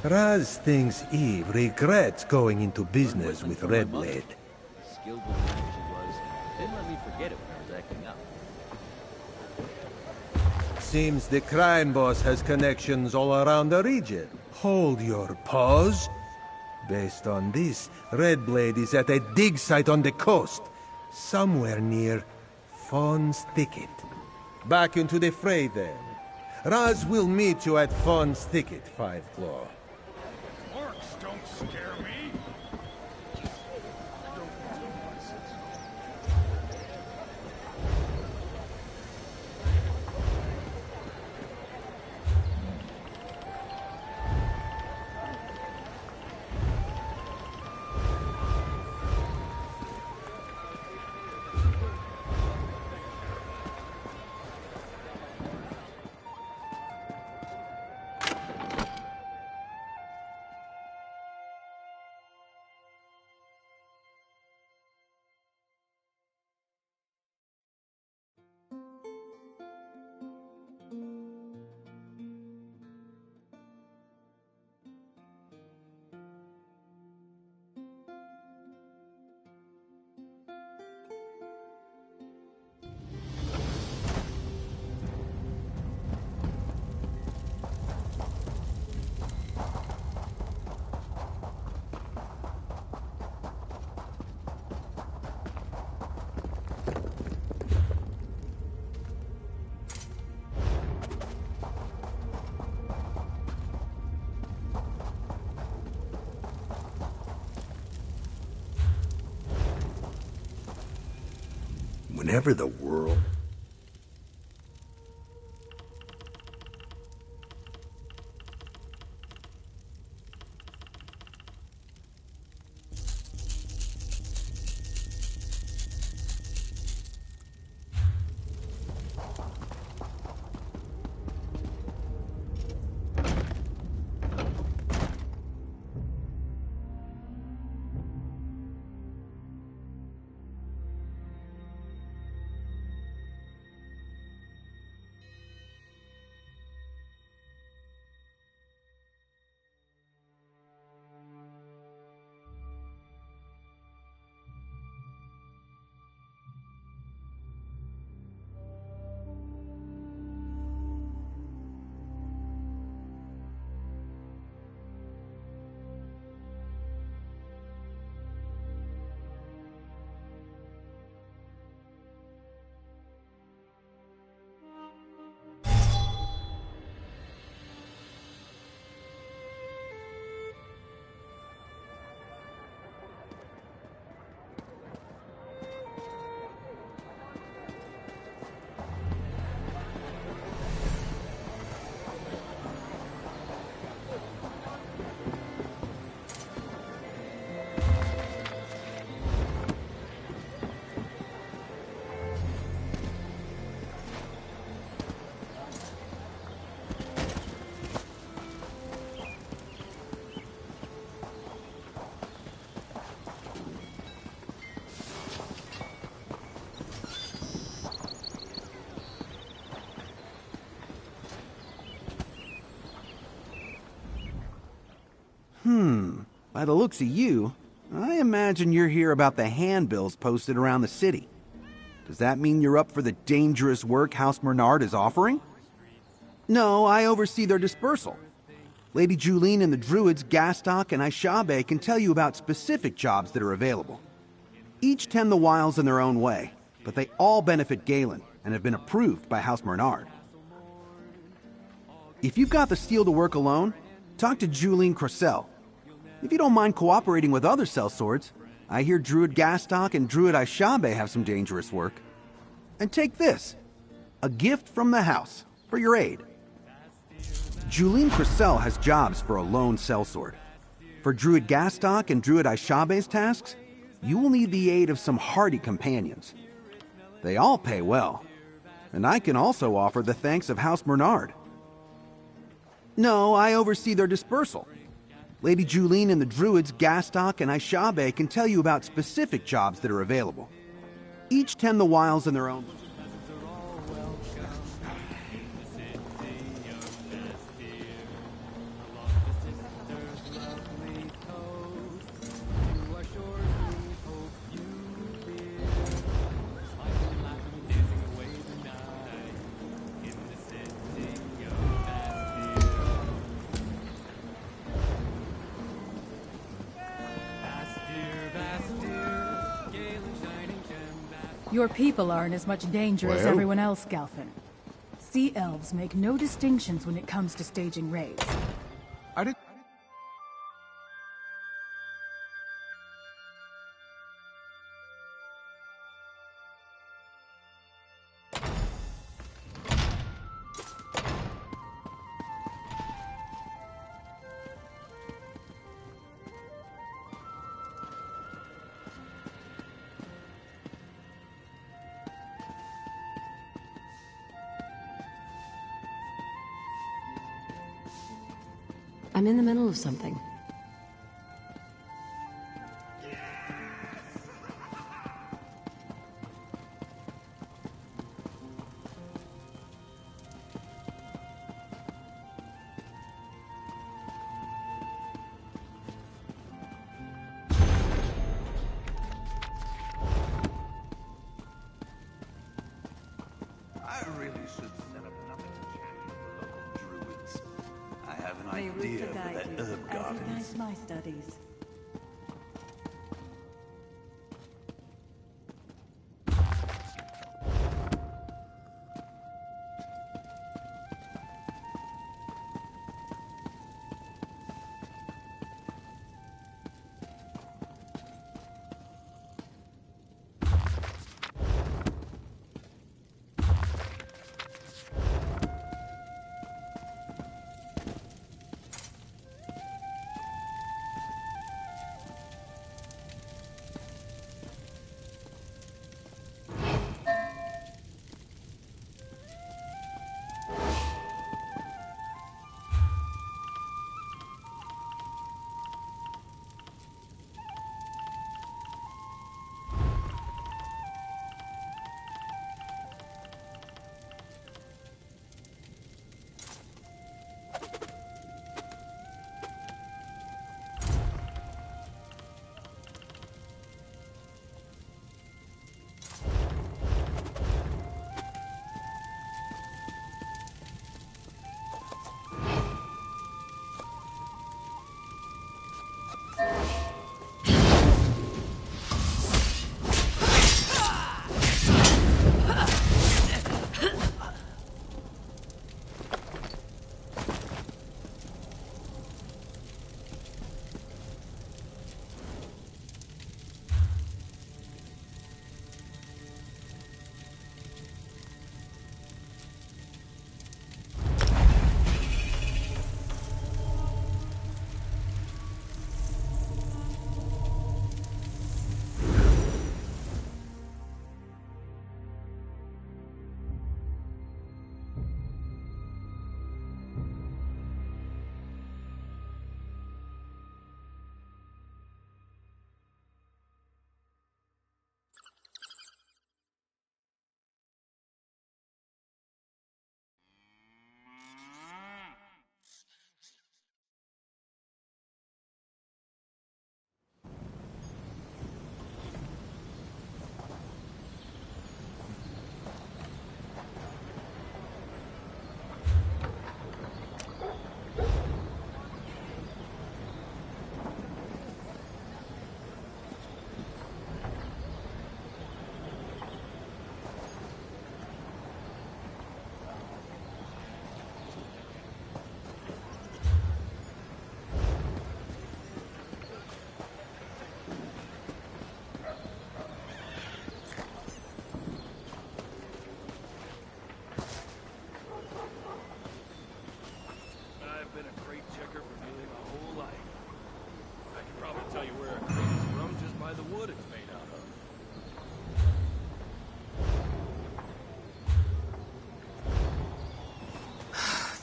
Raz thinks Eve regrets going into business with Redblade. Skilled with the knife she was, didn't let me forget it when I was acting up. Seems the crime boss has connections all around the region. Hold your paws. Based on this, Redblade is at a dig site on the coast, somewhere near Fawn's Thicket. Back into the fray then. Raz will meet you at Fawn's Thicket, Five Claw. Orcs don't scare me. Whenever the world... By the looks of you, I imagine you're here about the handbills posted around the city. Does that mean you're up for the dangerous work House Bernard is offering? No, I oversee their dispersal. Lady Julene and the Druids Gastock and Aishabe can tell you about specific jobs that are available. Each tend the wilds in their own way, but they all benefit Galen and have been approved by House Bernard. If you've got the steel to work alone, talk to Julene Crossell. If you don't mind cooperating with other sellswords, I hear Druid Gastock and Druid Aishabe have some dangerous work. And take this, a gift from the house for your aid. Julene Crossell has jobs for a lone sellsword. For Druid Gastock and Druid Aishabe's tasks, you will need the aid of some hardy companions. They all pay well, and I can also offer the thanks of House Bernard. No, I oversee their dispersal. Lady Julene and the Druids Gastock and Aishabe can tell you about specific jobs that are available. Each tend the wilds in their own... Your people are in as much danger as Well? everyone else, Galfin. Sea elves make no distinctions when it comes to staging raids. I did. I'm in the middle of something. I really should set up another chat with the local druids. I have an May idea for guide that you herb as garden. ignites my studies.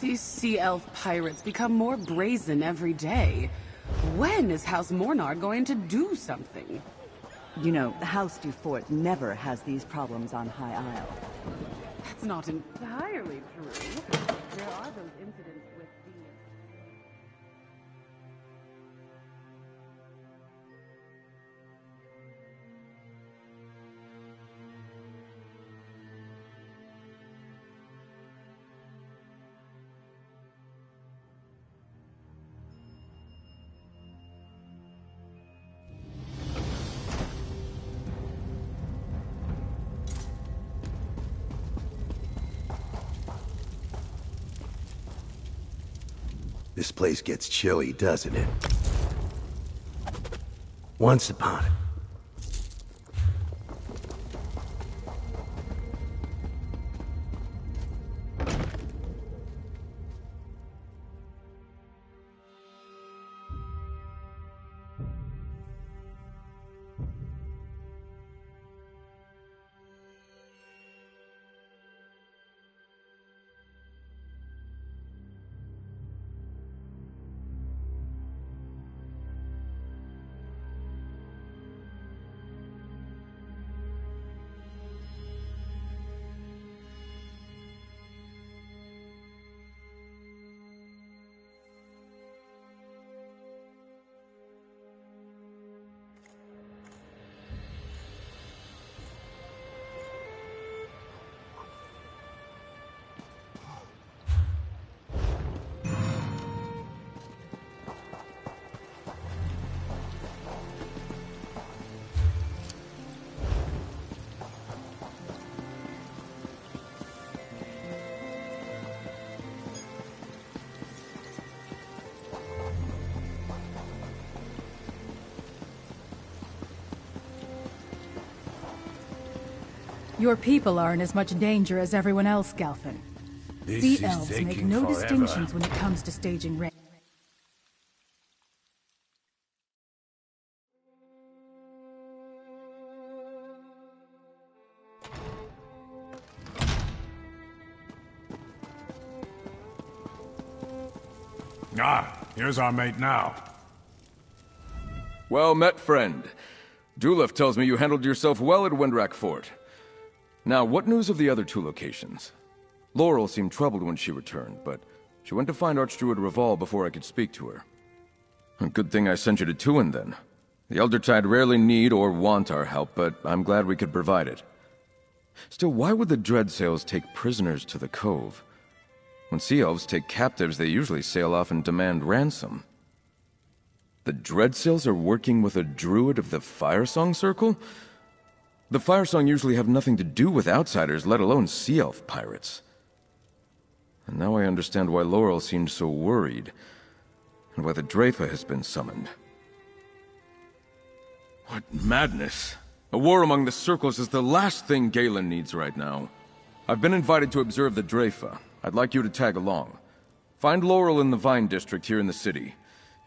These sea elf pirates become more brazen every day. When is House Mornard going to do something? You know, House Dufort never has these problems on High Isle. That's not entirely true. There are those incidents with the... This place gets chilly, doesn't it? Once upon a... Your people are in as much danger as everyone else, Y'ffelon. Sea elves make no distinctions when it comes to staging raids. Ah, here's our mate now. Well met, friend. Julef tells me you handled yourself well at Windrak Fort. Now, what news of the other two locations? Laurel seemed troubled when she returned, but she went to find Archdruid Reval before I could speak to her. A good thing I sent you to Tuin, then. The Eldertide rarely need or want our help, but I'm glad we could provide it. Still, why would the Dreadsails take prisoners to the Cove? When Sea Elves take captives, they usually sail off and demand ransom. The Dreadsails are working with a druid of the Firesong Circle? The Firesong usually have nothing to do with outsiders, let alone Sea Elf pirates. And now I understand why Laurel seemed so worried, and why the Dreyfa has been summoned. What madness! A war among the circles is the last thing Galen needs right now. I've been invited to observe the Dreyfa. I'd like you to tag along. Find Laurel in the Vine District here in the city.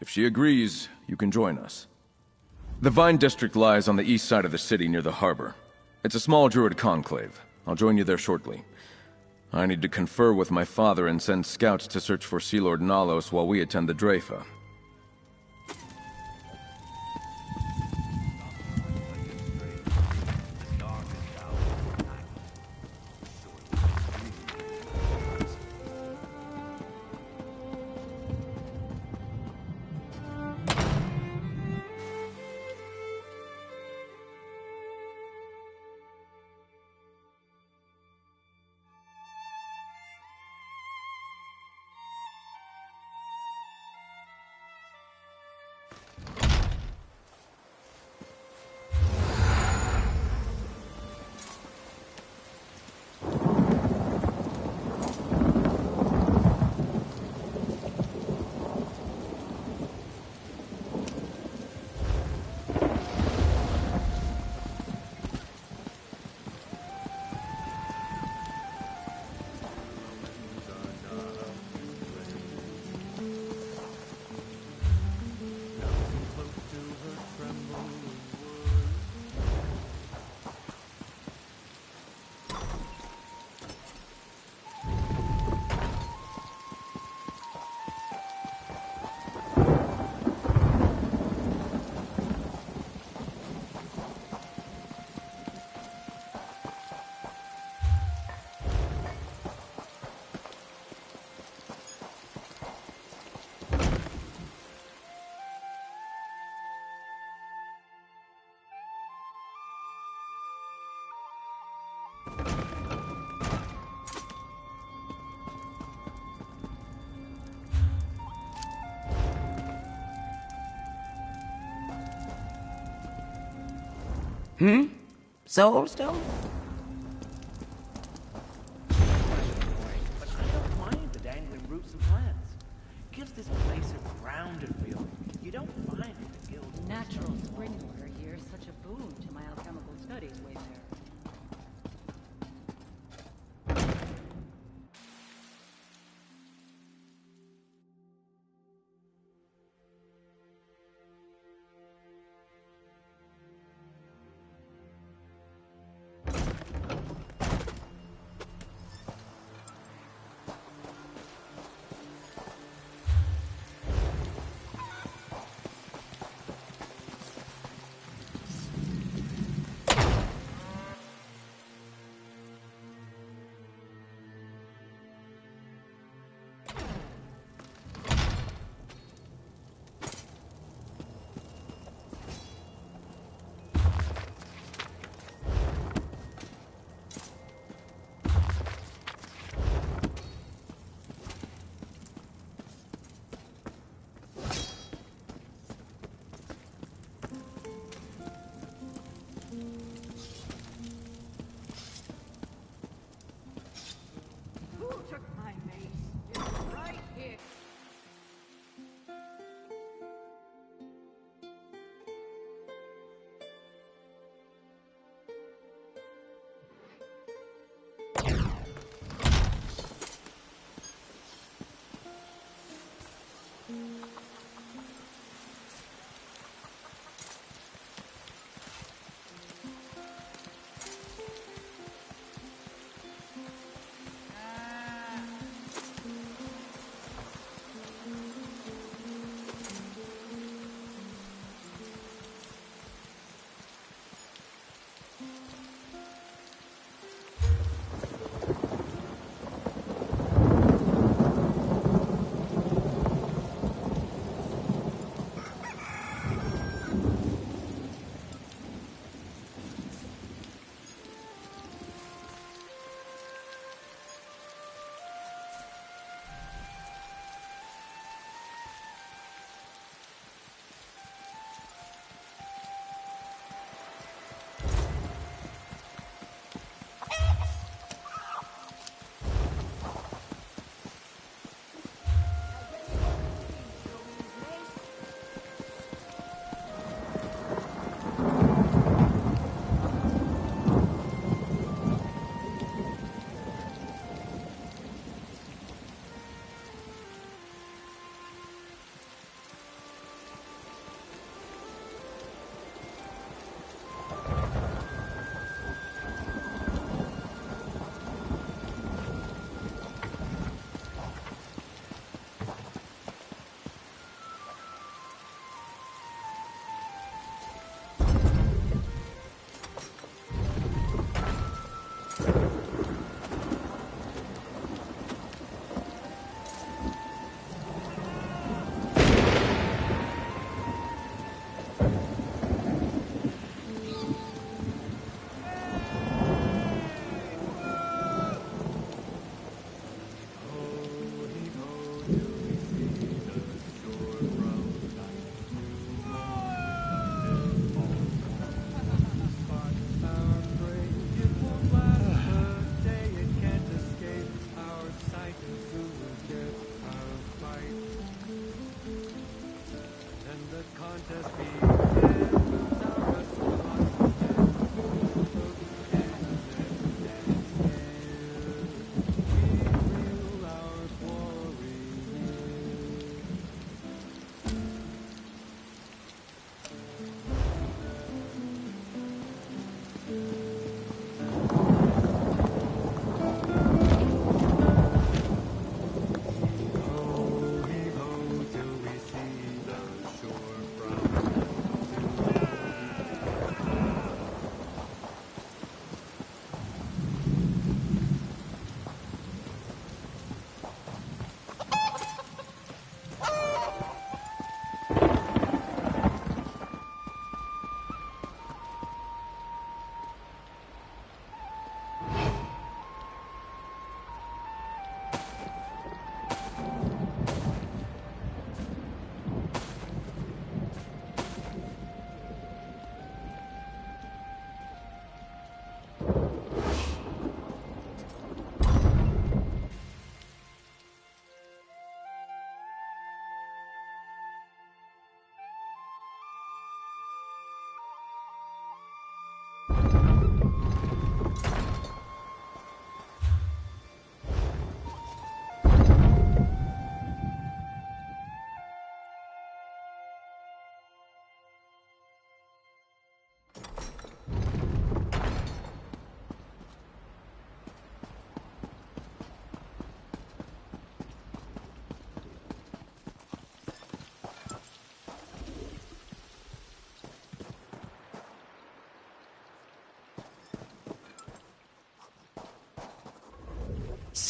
If she agrees, you can join us. The Vine District lies on the east side of the city near the harbor. It's a small druid conclave. I'll join you there shortly. I need to confer with my father and send scouts to search for Sea Lord Nalos while we attend the Dreyfa. Soulstone? But I don't mind the dangling roots and plants. gives this place a grounded feeling you don't find in the guild. Natural spring water here is such a boon to my alchemical studies, Wayfarer.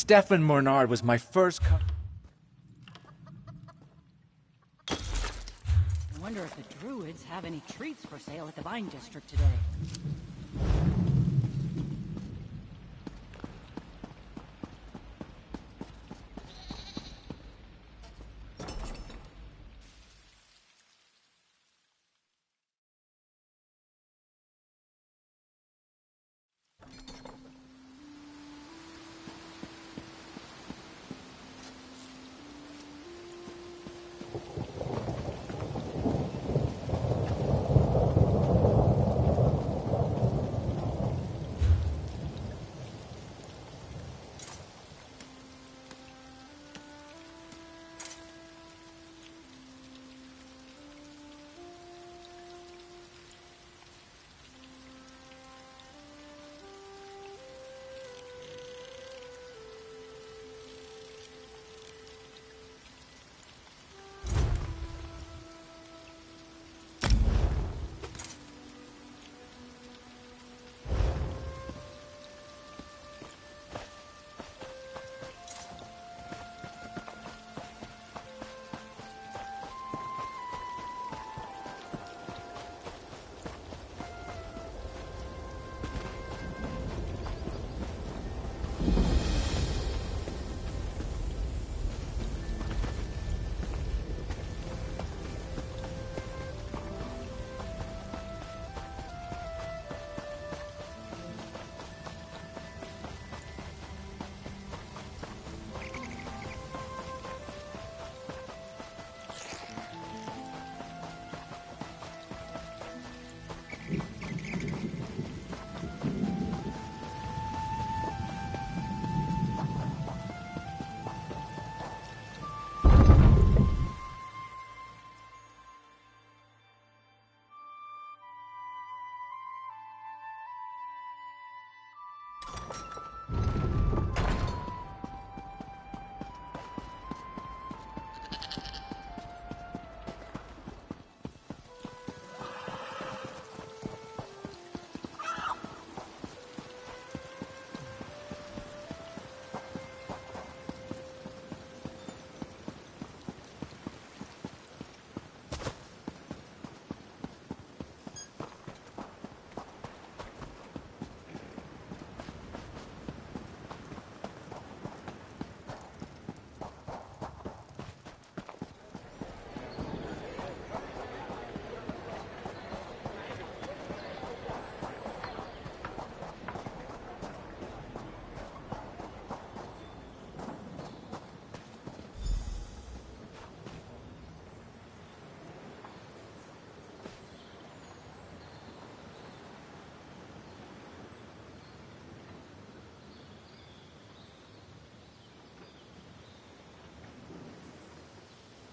Stefan Mornard was my first I wonder if the druids have any treats for sale at the Vine District today.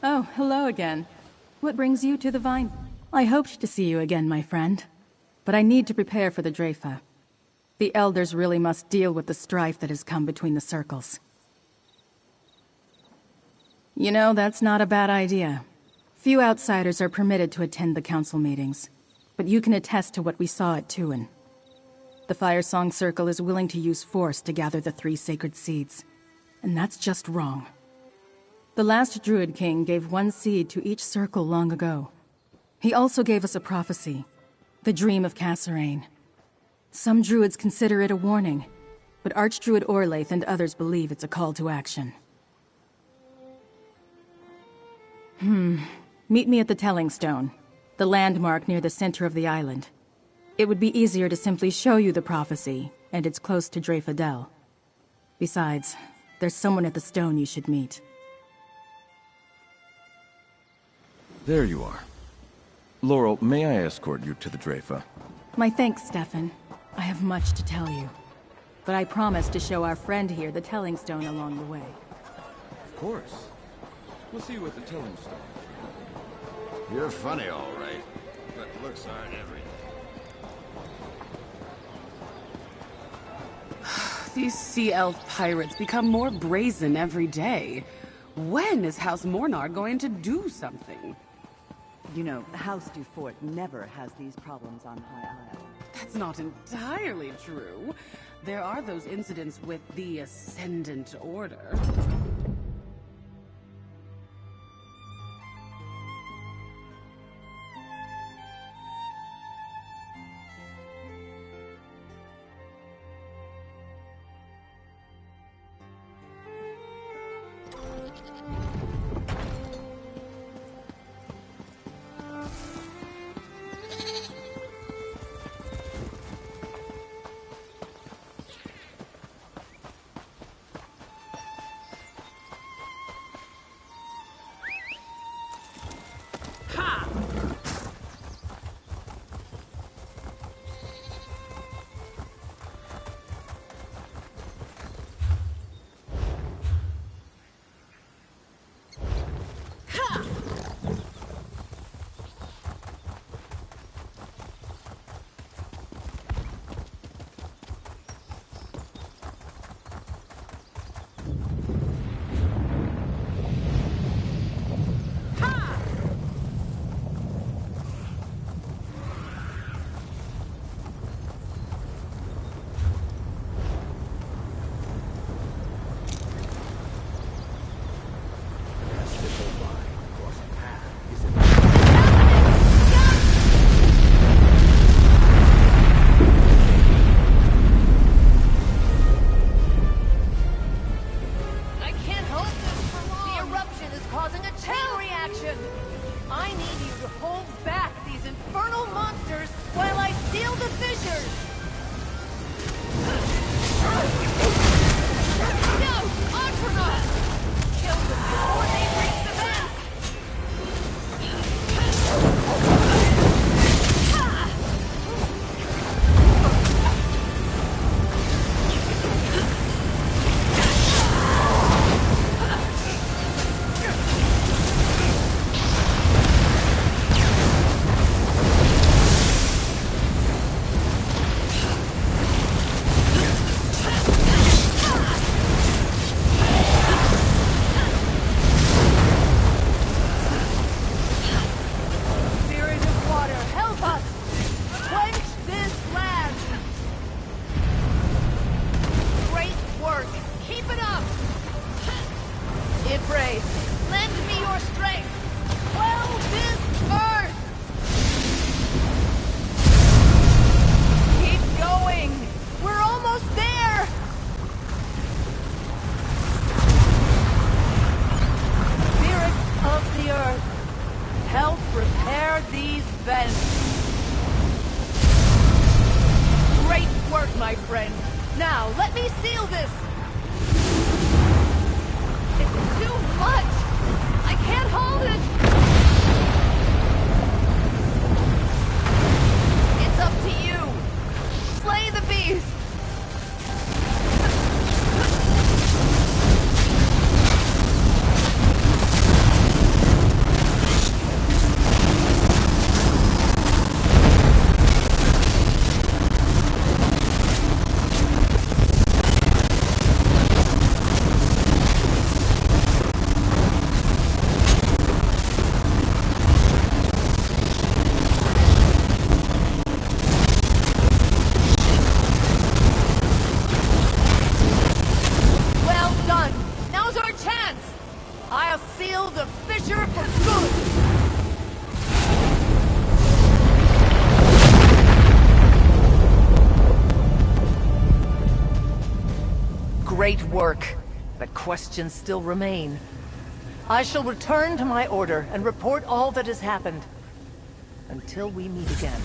Oh, hello again. What brings you to the Vine? I hoped to see you again, my friend. But I need to prepare for the Drafa. The Elders really must deal with the strife that has come between the circles. You know, that's not a bad idea. Few outsiders are permitted to attend the council meetings, but you can attest to what we saw at Tuin. The Firesong Circle is willing to use force to gather the 3 sacred seeds, and that's just wrong. The last Druid King gave 1 seed to each circle long ago. He also gave us a prophecy, the Dream of Kasserine. Some Druids consider it a warning, but Archdruid Orlaith and others believe it's a call to action. Meet me at the Telling Stone, the landmark near the center of the island. It would be easier to simply show you the prophecy, and it's close to Drafa Del. Besides, there's someone at the stone you should meet. There you are. Laurel, may I escort you to the Drafa? My thanks, Stefan. I have much to tell you. But I promise to show our friend here the telling stone along the way. Of course. We'll see you at the telling stone. You're funny, all right. But looks aren't everything. These sea elf pirates become more brazen every day. When is House Mornar going to do something? You know, House du Fort never has these problems on High Isle. That's not entirely true. There are those incidents with the Ascendant Order. Great work, but questions still remain. I shall return to my order and report all that has happened. Until we meet again.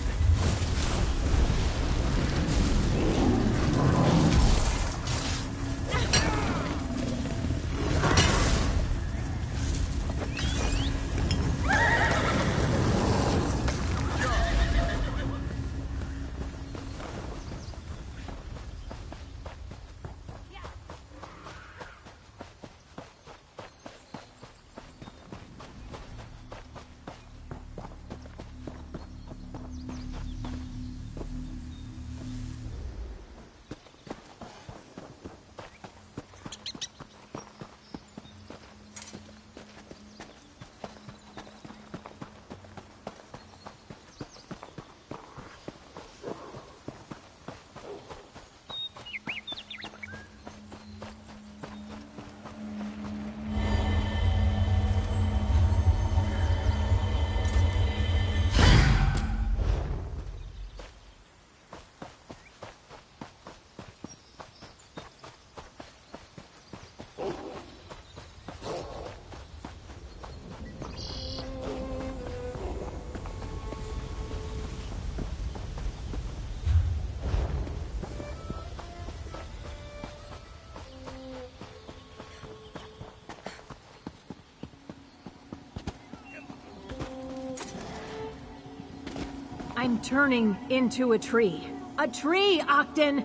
I'm turning into a tree. A tree, Octon!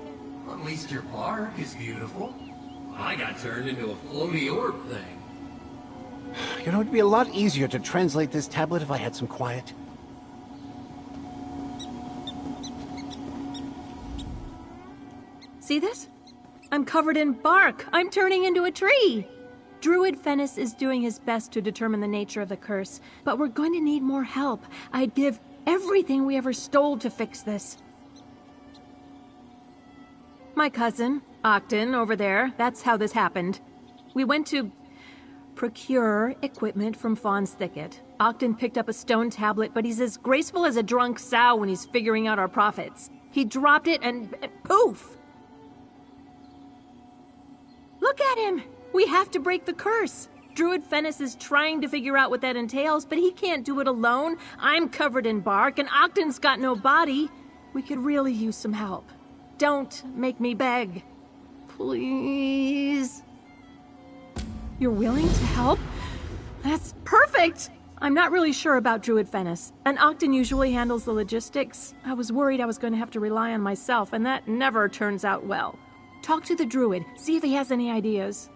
At least your bark is beautiful. I got turned into a floaty orb thing. You know, it'd be a lot easier to translate this tablet if I had some quiet. See this? I'm covered in bark. I'm turning into a tree. Druid Fennis is doing his best to determine the nature of the curse, but we're going to need more help. I'd give everything we ever stole to fix this. My cousin, Octon, over there, that's how this happened. We went to procure equipment from Fawn's Thicket. Octon picked up a stone tablet, but he's as graceful as a drunk sow when he's figuring out our profits. He dropped it and poof! Look at him! We have to break the curse. Druid Fennis is trying to figure out what that entails, but he can't do it alone. I'm covered in bark, and Octon's got no body. We could really use some help. Don't make me beg. Please. You're willing to help? That's perfect! I'm not really sure about Druid Fennis, and Octon usually handles the logistics. I was worried I was going to have to rely on myself, and that never turns out well. Talk to the druid, see if he has any ideas.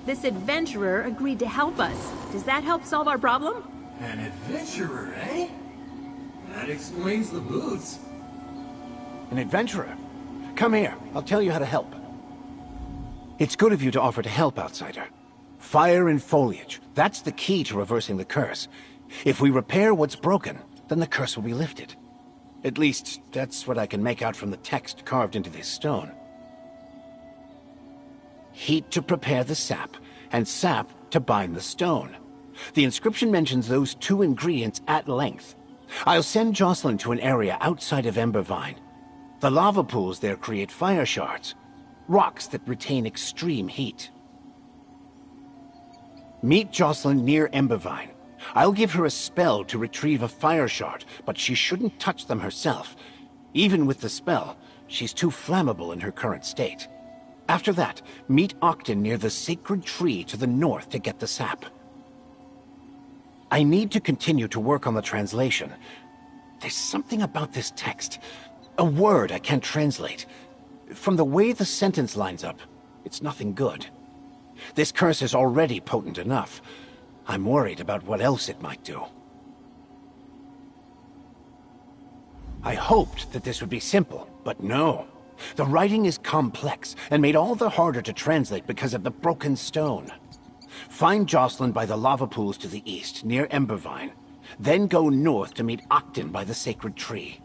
This adventurer agreed to help us. Does that help solve our problem? An adventurer, eh? That explains the boots. An adventurer? Come here, I'll tell you how to help. It's good of you to offer to help, outsider. Fire and foliage, that's the key to reversing the curse. If we repair what's broken, then the curse will be lifted. At least, that's what I can make out from the text carved into this stone. Heat to prepare the sap, and sap to bind the stone. The inscription mentions those two ingredients at length. I'll send Jocelyn to an area outside of Embervine. The lava pools there create fire shards, rocks that retain extreme heat. Meet Jocelyn near Embervine. I'll give her a spell to retrieve a fire shard, but she shouldn't touch them herself. Even with the spell, she's too flammable in her current state. After that, meet Octon near the sacred tree to the north to get the sap. I need to continue to work on the translation. There's something about this text. A word I can't translate. From the way the sentence lines up, it's nothing good. This curse is already potent enough. I'm worried about what else it might do. I hoped that this would be simple, but no. The writing is complex, and made all the harder to translate because of the broken stone. Find Jocelyn by the lava pools to the east, near Embervine. Then go north to meet Octon by the sacred tree.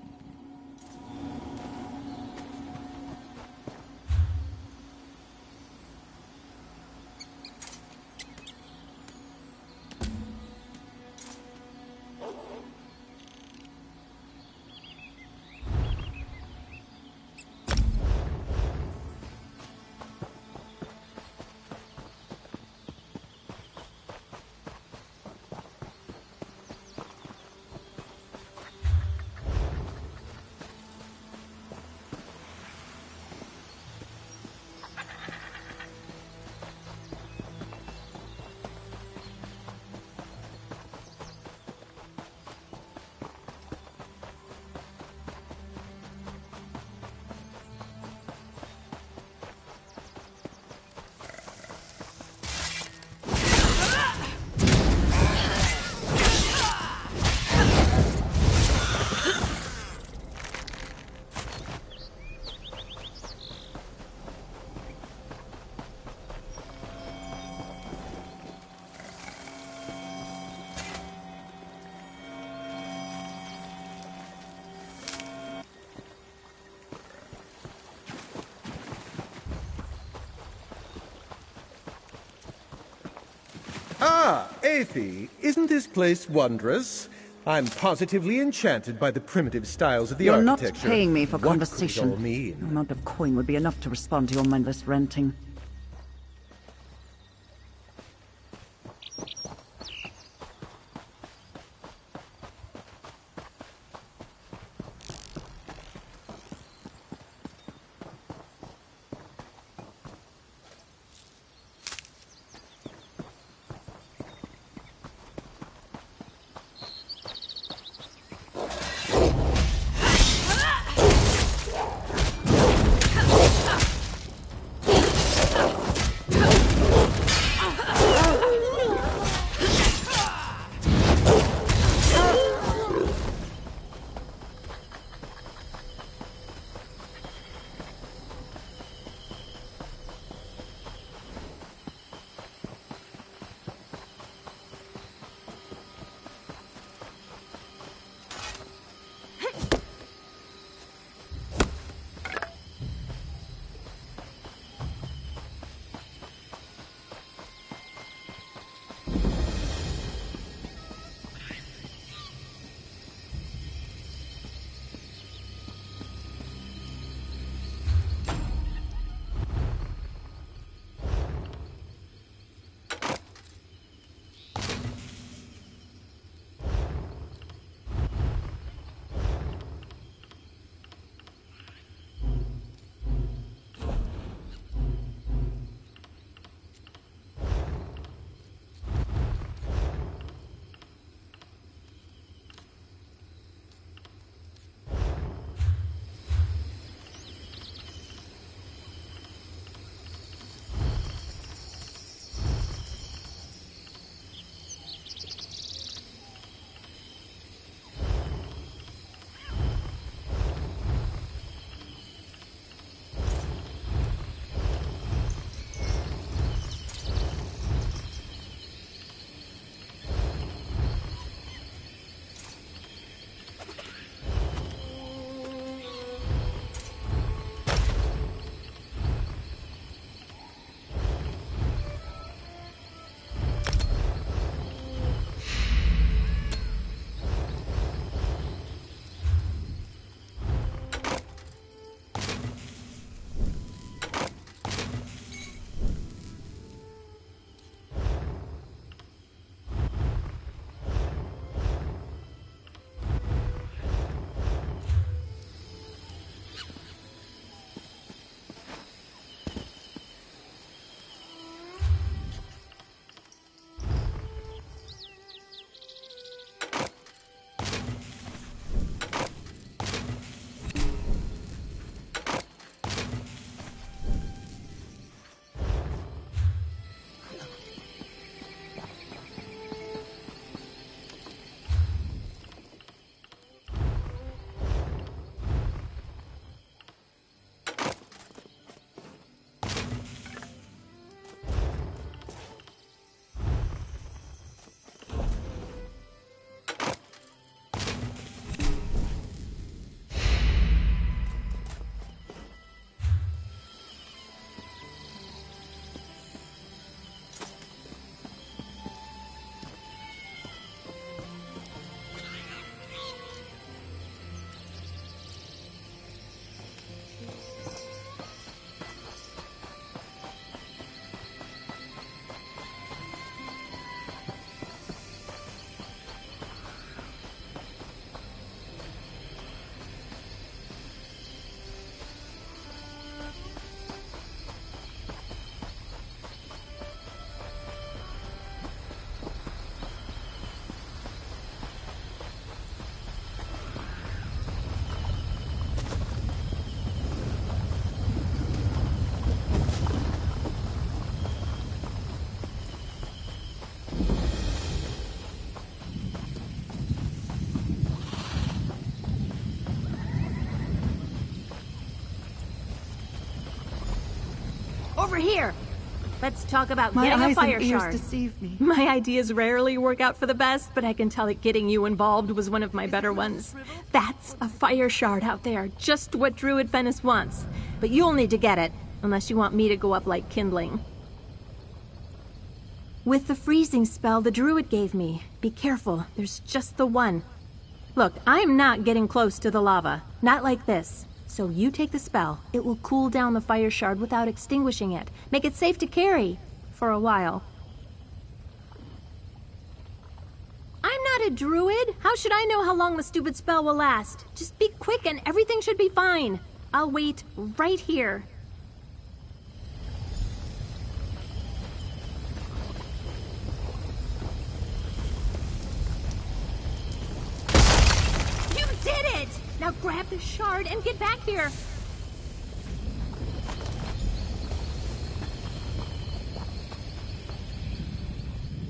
Ah, Aethie, isn't this place wondrous? I'm positively enchanted by the primitive styles of the You're architecture. not paying me for What conversation. could it all mean? The amount of coin would be enough to respond to your mindless ranting. here. Let's talk about My getting a eyes fire and ears shard. deceive me. My ideas rarely work out for the best, but I can tell that getting you involved was one of my better ones. That's a fire shard out there, just what Druid Venice wants. But you'll need to get it, unless you want me to go up like kindling. With the freezing spell the Druid gave me, be careful, there's just the one. Look, I'm not getting close to the lava, not like this. So you take the spell. It will cool down the fire shard without extinguishing it. Make it safe to carry. For a while. I'm not a druid. How should I know how long the stupid spell will last? Just be quick and everything should be fine. I'll wait right here. You did it! Now grab the shard and get back here.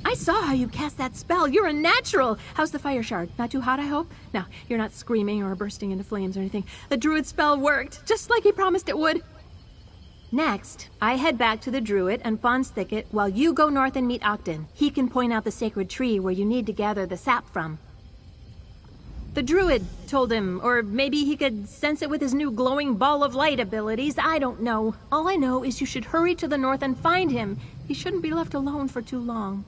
I saw how you cast that spell. You're a natural. How's the fire shard? Not too hot, I hope? No, you're not screaming or bursting into flames or anything. The druid spell worked, just like he promised it would. Next, I head back to the druid and Fawn's thicket while you go north and meet Ogden. He can point out the sacred tree where you need to gather the sap from. The druid told him, or maybe he could sense it with his new glowing ball of light abilities. I don't know. All I know is you should hurry to the north and find him. He shouldn't be left alone for too long.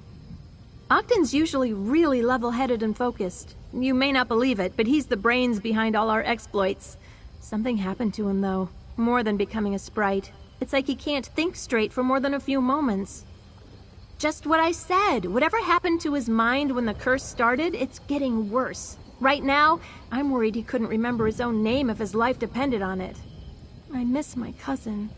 Ogden's usually really level-headed and focused. You may not believe it, but he's the brains behind all our exploits. Something happened to him, though. More than becoming a sprite. It's like he can't think straight for more than a few moments. Just what I said. Whatever happened to his mind when the curse started, it's getting worse. Right now, I'm worried he couldn't remember his own name if his life depended on it. I miss my cousin.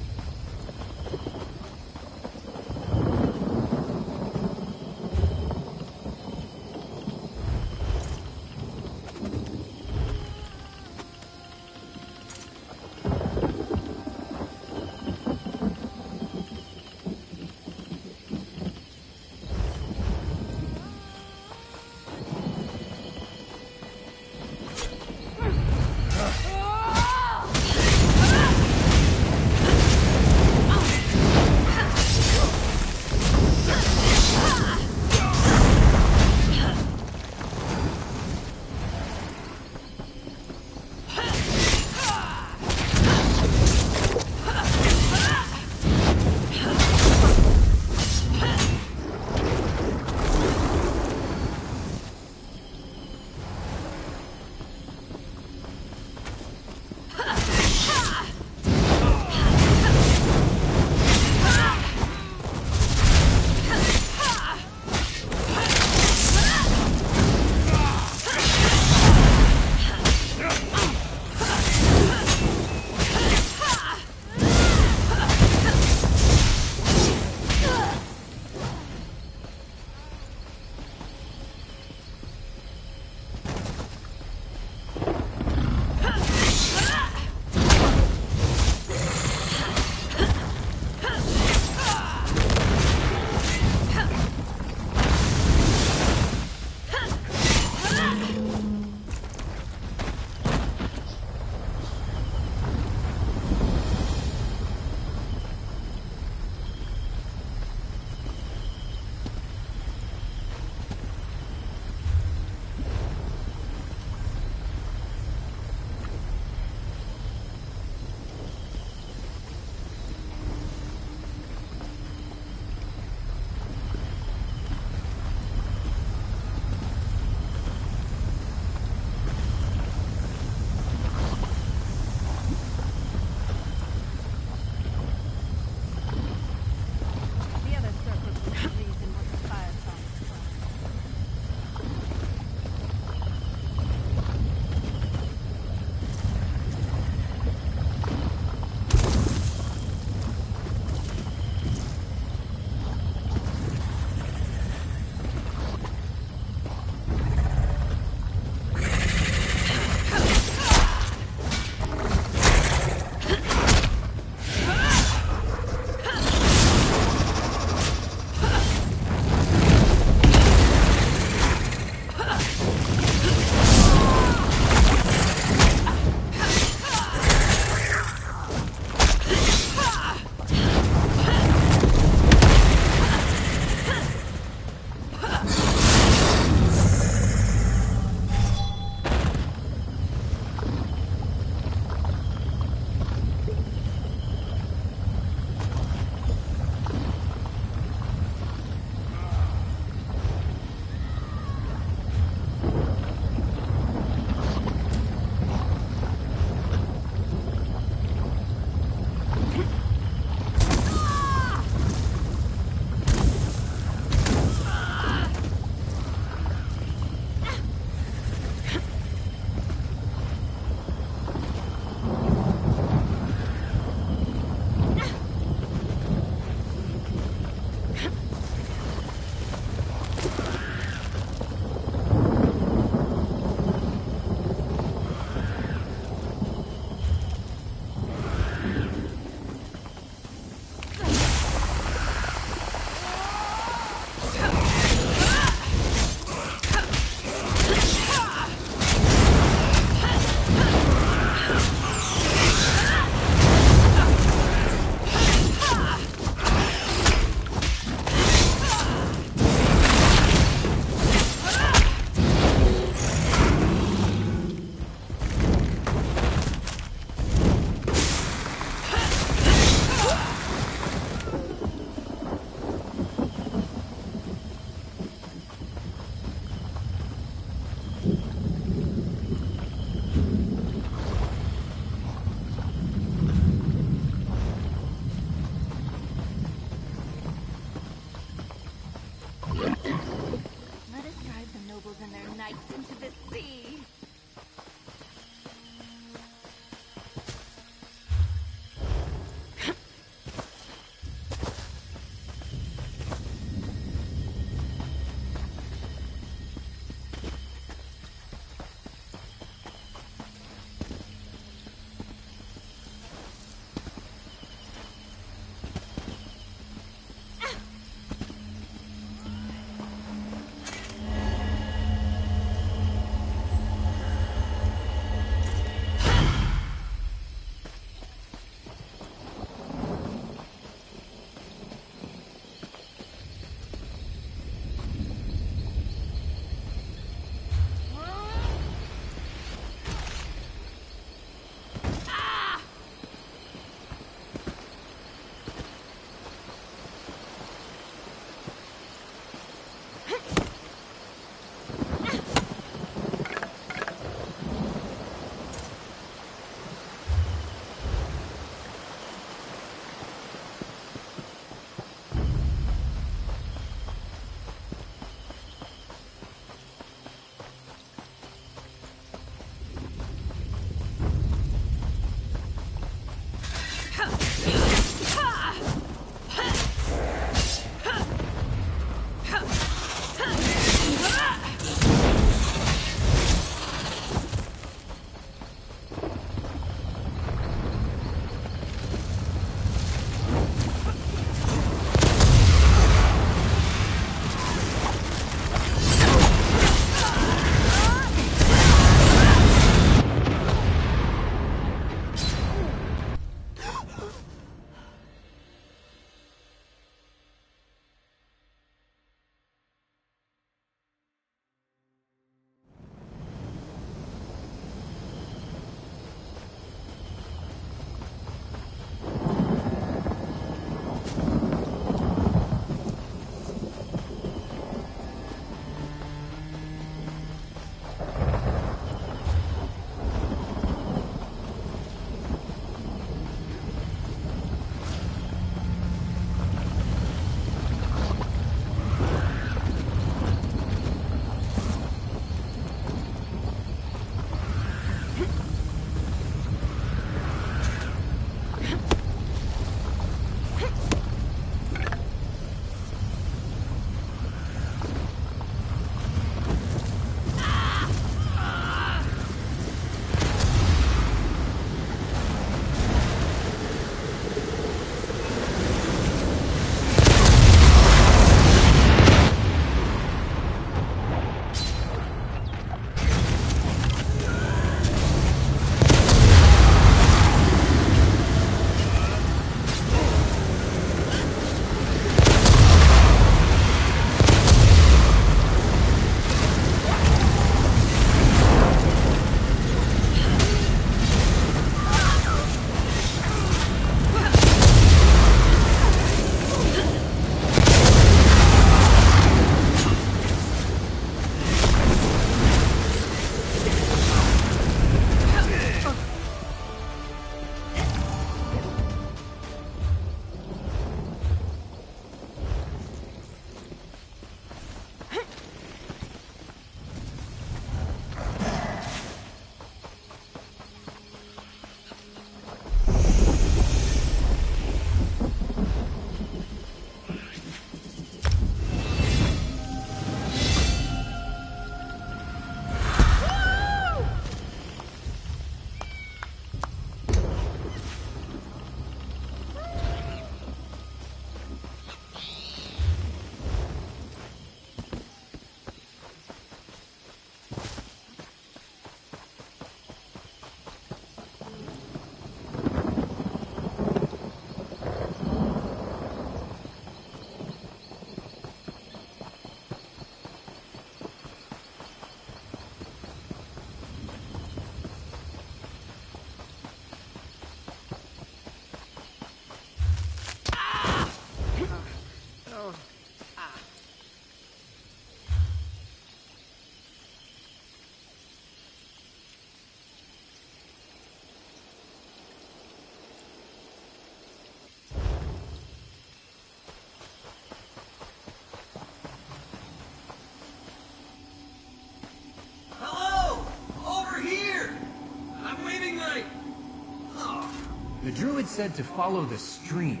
druid said to follow the stream.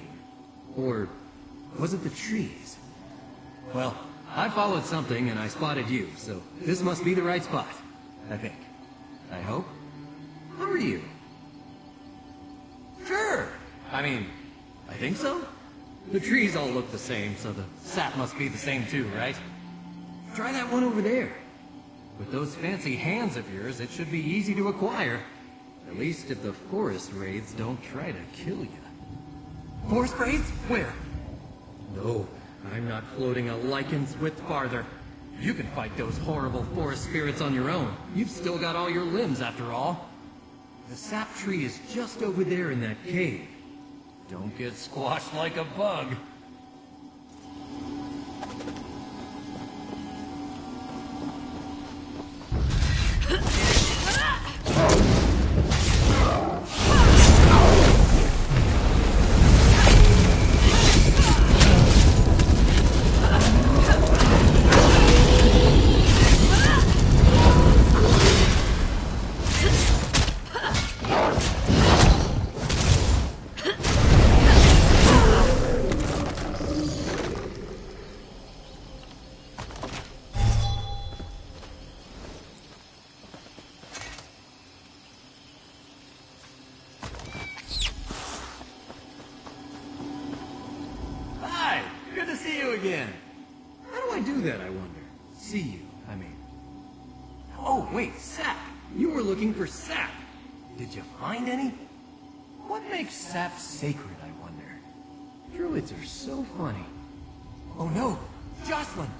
Or was it the trees? Well, I followed something and I spotted you, so this must be the right spot. I think. I hope. How are you? Sure! I mean, I think so. The trees all look the same, so the sap must be the same too, right? Try that one over there. With those fancy hands of yours, it should be easy to acquire. At least if the forest wraiths don't try to kill you. Forest wraiths? Where? No, I'm not floating a lichen's width farther. You can fight those horrible forest spirits on your own. You've still got all your limbs after all. The sap tree is just over there in that cave. Don't get squashed like a bug. Again. How do I do that, I wonder? See you, I mean. Oh, wait, sap! You were looking for sap! Did you find any? What makes sap sacred, I wonder? Druids are so funny. Oh no! Jocelyn!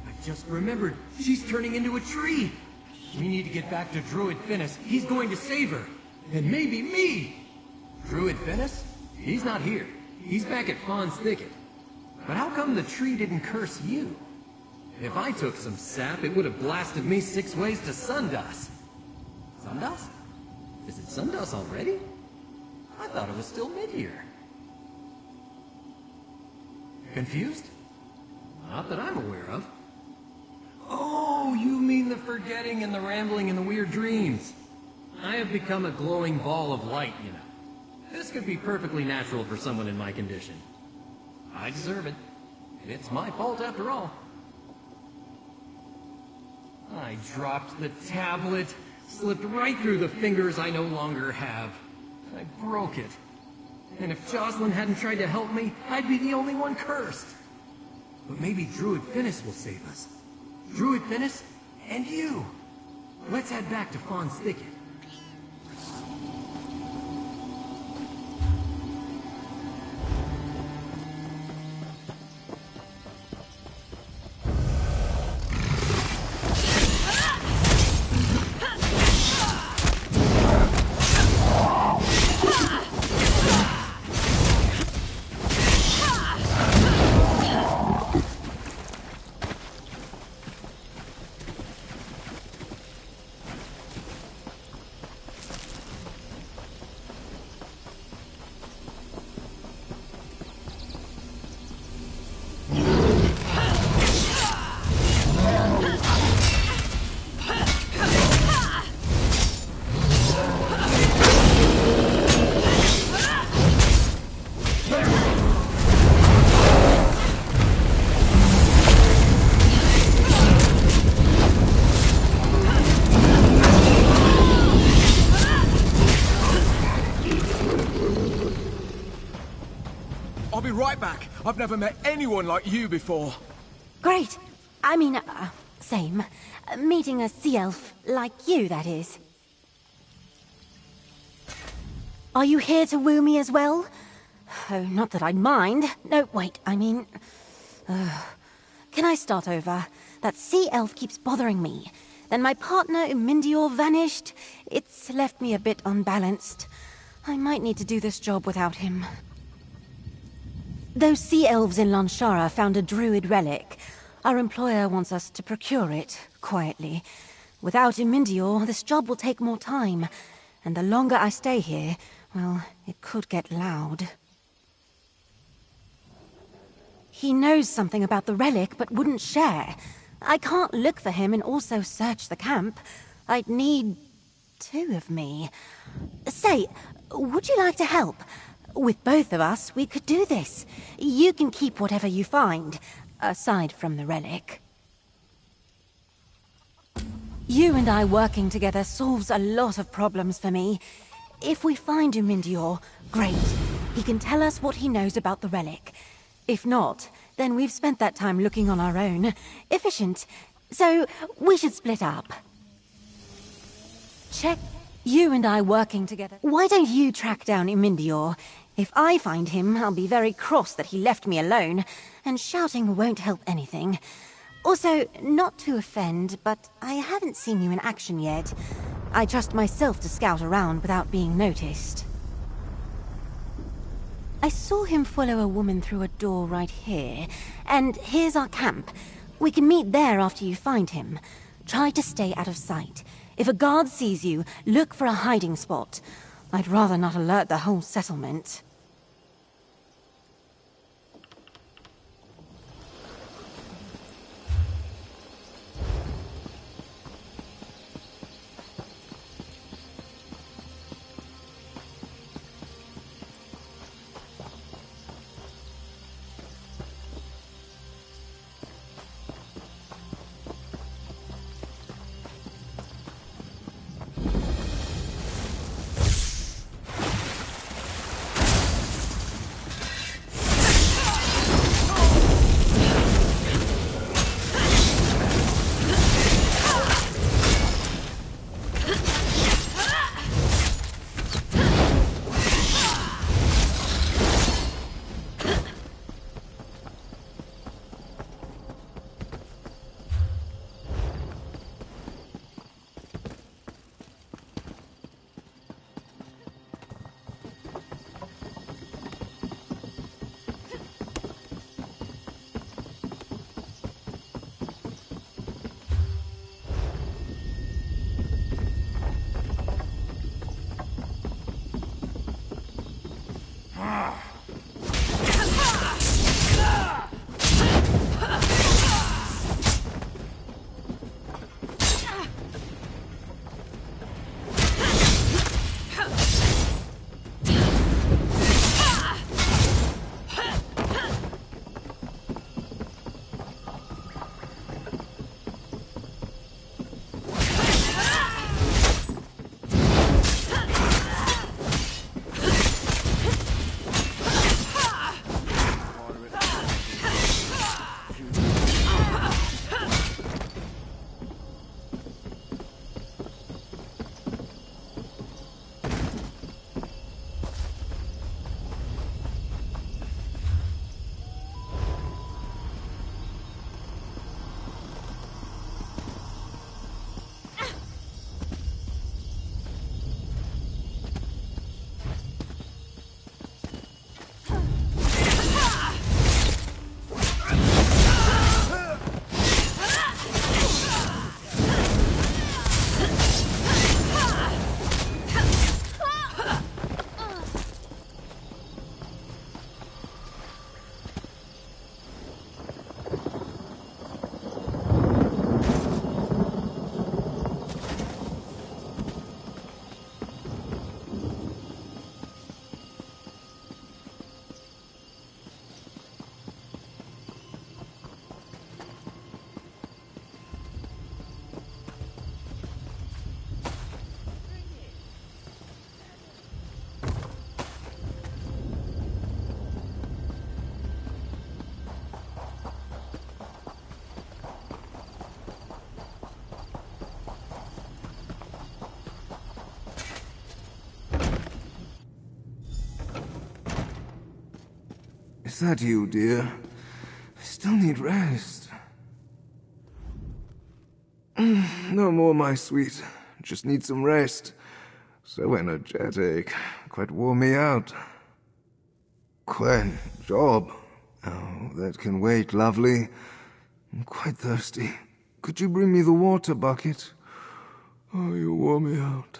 I just remembered, she's turning into a tree! We need to get back to Druid Finis. He's going to save her. And maybe me! Druid Finis? He's not here. He's back at Fawn's Thicket. But how come the tree didn't curse you? If I took some sap, it would have blasted me 6 ways to Sundas. Sundas? Is it Sundas already? I thought it was still mid-year. Confused? Not that I'm aware of. Oh, you mean the forgetting and the rambling and the weird dreams. I have become a glowing ball of light, you know. This could be perfectly natural for someone in my condition. I deserve it. It's my fault after all. I dropped the tablet, slipped right through the fingers I no longer have. I broke it. And if Jocelyn hadn't tried to help me, I'd be the only one cursed. But maybe Druid Finis will save us. Druid Finis and you. Let's head back to Fawn's Thicket. Right back. I've never met anyone like you before. Great. I mean, same. Meeting a sea elf like you, that is. Are you here to woo me as well? Oh, not that I'd mind. No, wait, I mean... Can I start over? That sea elf keeps bothering me. Then my partner, Mindior, vanished. It's left me a bit unbalanced. I might need to do this job without him. Those sea elves in Lanshara found a druid relic. Our employer wants us to procure it, quietly. Without Mindior, this job will take more time. And the longer I stay here, well, it could get loud. He knows something about the relic, but wouldn't share. I can't look for him and also search the camp. I'd need 2 of me. Say, would you like to help? With both of us, we could do this. You can keep whatever you find, aside from the relic. You and I working together solves a lot of problems for me. If we find Umindior, great. He can tell us what he knows about the relic. If not, then we've spent that time looking on our own. Efficient. So, we should split up. Check. You and I working together. Why don't you track down Umindior? If I find him, I'll be very cross that he left me alone, and shouting won't help anything. Also, not to offend, but I haven't seen you in action yet. I trust myself to scout around without being noticed. I saw him follow a woman through a door right here, and here's our camp. We can meet there after you find him. Try to stay out of sight. If a guard sees you, look for a hiding spot. I'd rather not alert the whole settlement. Is that you, dear? I still need rest. No more, my sweet. Just need some rest. So energetic. Quite wore me out. Quen, job. Oh, that can wait, lovely. I'm quite thirsty. Could you bring me the water bucket? Oh, you wore me out.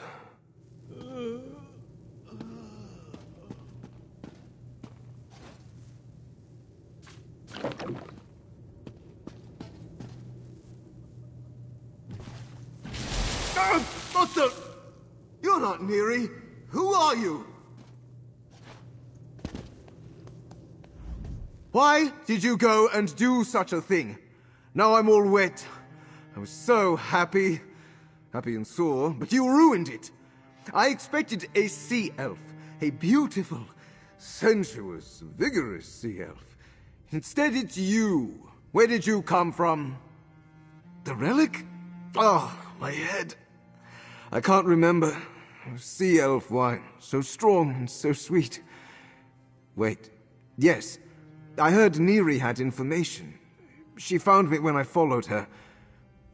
What the? You're not Neri. Who are you? Why did you go and do such a thing? Now I'm all wet. I was so happy. Happy and sore, but you ruined it. I expected a sea elf. A beautiful, sensuous, vigorous sea elf. Instead it's you. Where did you come from? The relic? Oh, my head. I can't remember. Sea elf wine. So strong and so sweet. Wait. Yes. I heard Neri had information. She found me when I followed her.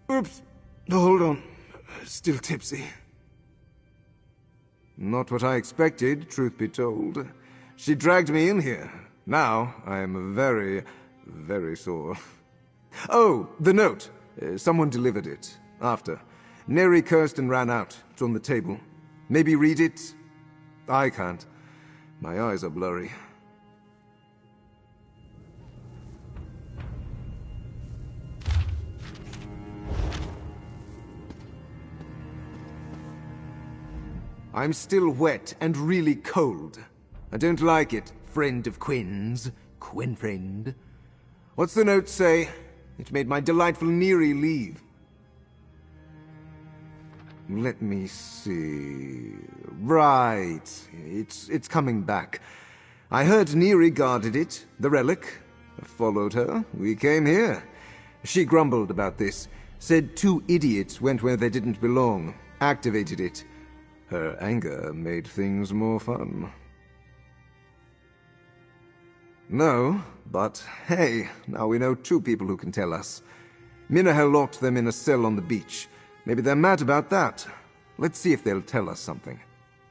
Oops. Hold on. Still tipsy. Not what I expected, truth be told. She dragged me in here. Now I am very, very sore. Oh, the note. Someone delivered it. After. Neri cursed and ran out. It's on the table. Maybe read it? I can't. My eyes are blurry. I'm still wet and really cold. I don't like it, friend of Quinn's. Quinn friend. What's the note say? It made my delightful Neri leave. Let me see... Right. It's coming back. I heard Neri guarded it, the relic. I followed her. We came here. She grumbled about this. Said 2 idiots went where they didn't belong. Activated it. Her anger made things more fun. No, but hey, now we know 2 people who can tell us. Minahel locked them in a cell on the beach. Maybe they're mad about that. Let's see if they'll tell us something.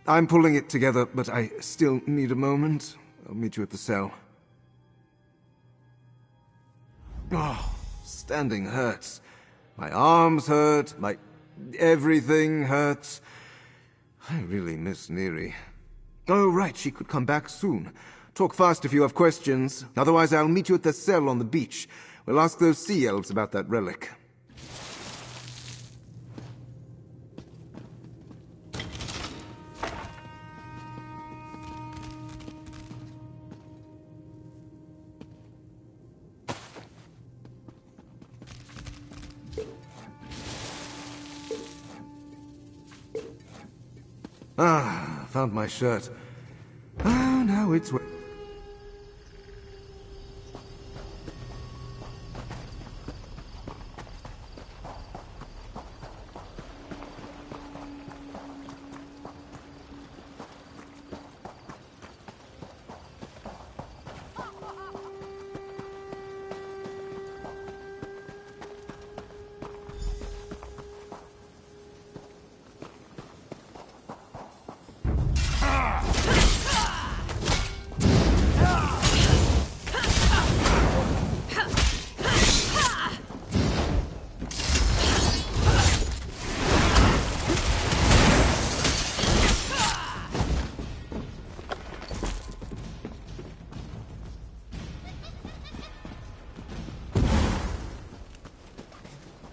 I'm pulling it together, but I still need a moment. I'll meet you at the cell. Oh, standing hurts. My arms hurt, everything hurts. I really miss Neri. Oh, right, she could come back soon. Talk fast if you have questions. Otherwise, I'll meet you at the cell on the beach. We'll ask those sea elves about that relic. Ah, found my shirt. Oh, now it's...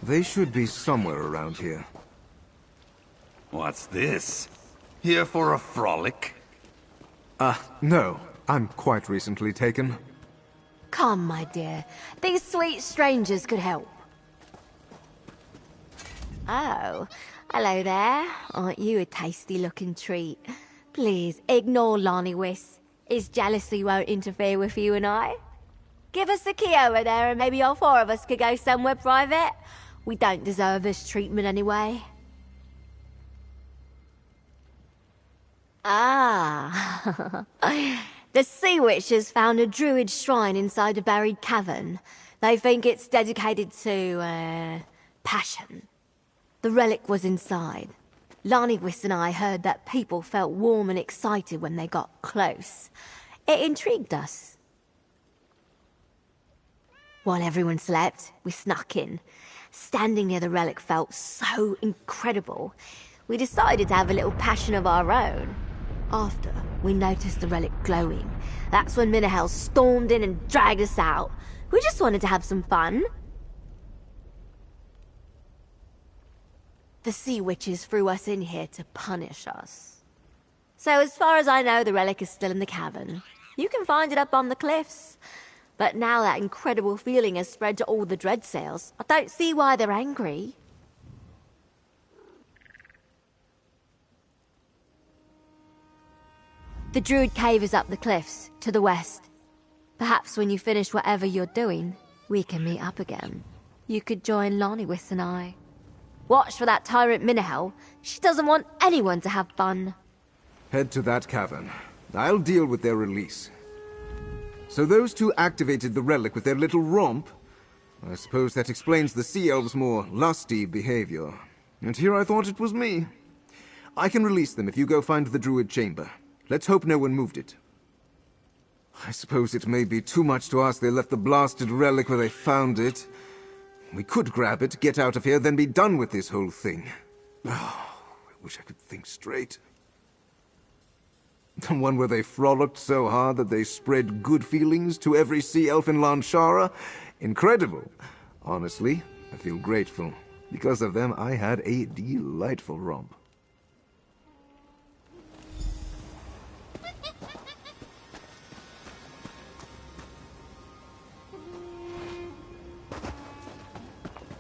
They should be somewhere around here. What's this? Here for a frolic? No. I'm quite recently taken. Come, my dear. These sweet strangers could help. Oh, hello there. Aren't you a tasty-looking treat? Please, ignore Lonnie Wiss. His jealousy won't interfere with you and I. Give us the key over there and maybe all 4 of us could go somewhere private. We don't deserve this treatment anyway. Ah. The Sea Witches found a druid shrine inside a buried cavern. They think it's dedicated to, passion. The relic was inside. Lani Wiss and I heard that people felt warm and excited when they got close. It intrigued us. While everyone slept, we snuck in. Standing near the relic felt so incredible. We decided to have a little passion of our own. After, we noticed the relic glowing. That's when Minahel stormed in and dragged us out. We just wanted to have some fun. The Sea Witches threw us in here to punish us. So as far as I know, the relic is still in the cavern. You can find it up on the cliffs. But now that incredible feeling has spread to all the dread sails, I don't see why they're angry. The Druid Cave is up the cliffs, to the west. Perhaps when you finish whatever you're doing, we can meet up again. You could join Lonnie and I. Watch for that tyrant Minahel. She doesn't want anyone to have fun. Head to that cavern. I'll deal with their release. So those two activated the relic with their little romp? I suppose that explains the Sea Elves' more lusty behavior. And here I thought it was me. I can release them if you go find the Druid chamber. Let's hope no one moved it. I suppose it may be too much to ask they left the blasted relic where they found it. We could grab it, get out of here, then be done with this whole thing. Oh, I wish I could think straight. The one where they frolicked so hard that they spread good feelings to every sea elf in Lanshara? Incredible. Honestly, I feel grateful. Because of them, I had a delightful romp.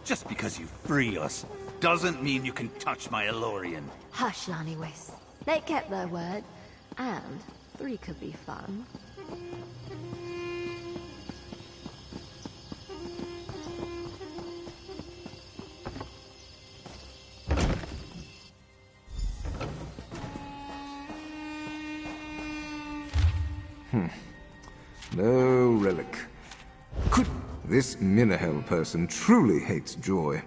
Just because you free us doesn't mean you can touch my Elorian. Hush, Lonnie. They kept their word. And 3 could be fun. No relic. Could this Minahel person truly hates joy?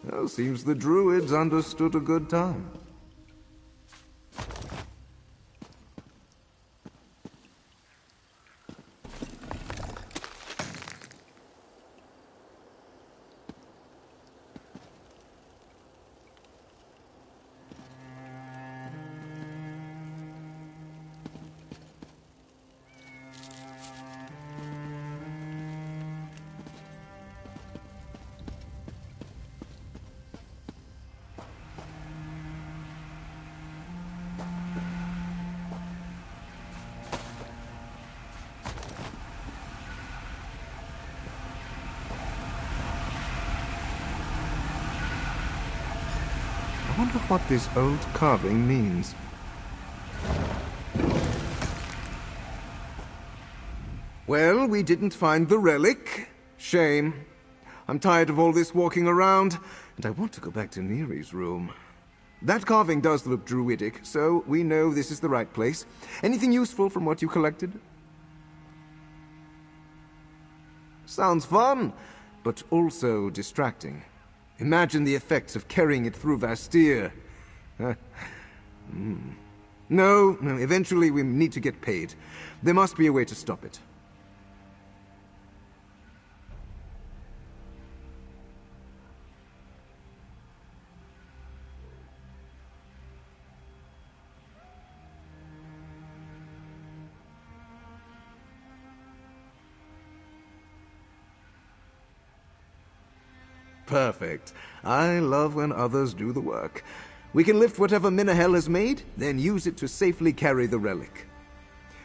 Well, seems the Druids understood a good time. I wonder what this old carving means. Well, we didn't find the relic. Shame. I'm tired of all this walking around, and I want to go back to Neri's room. That carving does look druidic, so we know this is the right place. Anything useful from what you collected? Sounds fun, but also distracting. Imagine the effects of carrying it through Vastir. No, eventually we need to get paid. There must be a way to stop it. Perfect. I love when others do the work. We can lift whatever Minahel has made, then use it to safely carry the relic.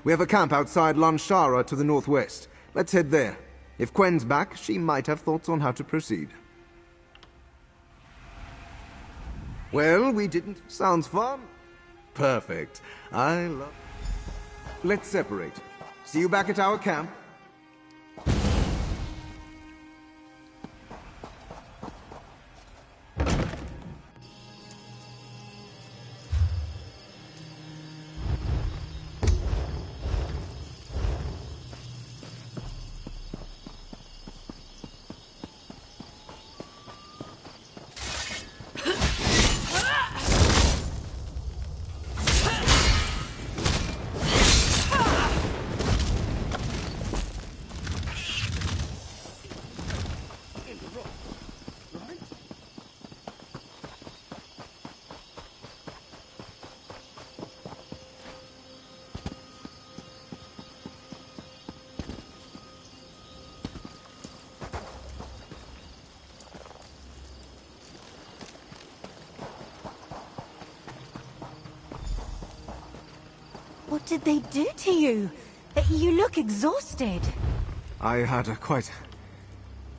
We have a camp outside Lanshara to the northwest. Let's head there. If Qwen's back, she might have thoughts on how to proceed. Well, we didn't... Sounds fun. Perfect. I love... Let's separate. See you back at our camp. did they do to you? You look exhausted. I had a quite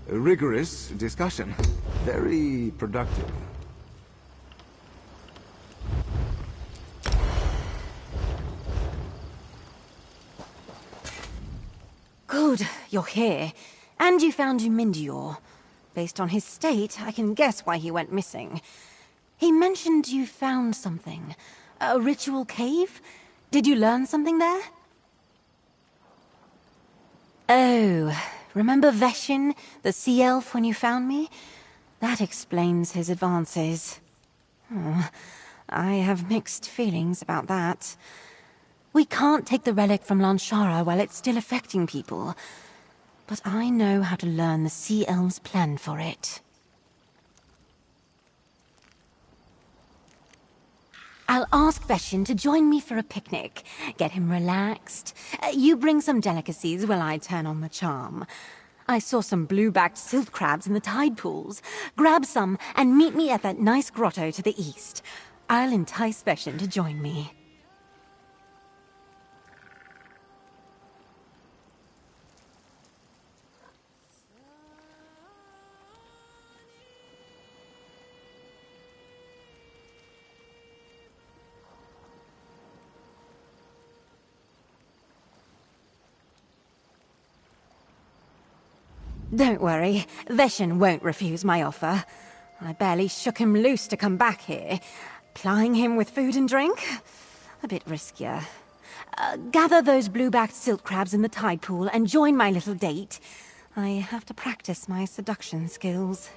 rigorous discussion. Very productive. Good, you're here. And you found Umindior. Based on his state, I can guess why he went missing. He mentioned you found something. A ritual cave? Did you learn something there? Oh, remember Veshin, the sea elf, when you found me? That explains his advances. Oh, I have mixed feelings about that. We can't take the relic from Lanshara while it's still affecting people. But I know how to learn the sea elves' plan for it. I'll ask Veshin to join me for a picnic. Get him relaxed. You bring some delicacies while I turn on the charm. I saw some blue-backed silt crabs in the tide pools. Grab some and meet me at that nice grotto to the east. I'll entice Veshin to join me. Don't worry, Veshin won't refuse my offer. I barely shook him loose to come back here. Plying him with food and drink? A bit riskier. Gather those blue-backed silt crabs in the tide pool and join my little date. I have to practice my seduction skills.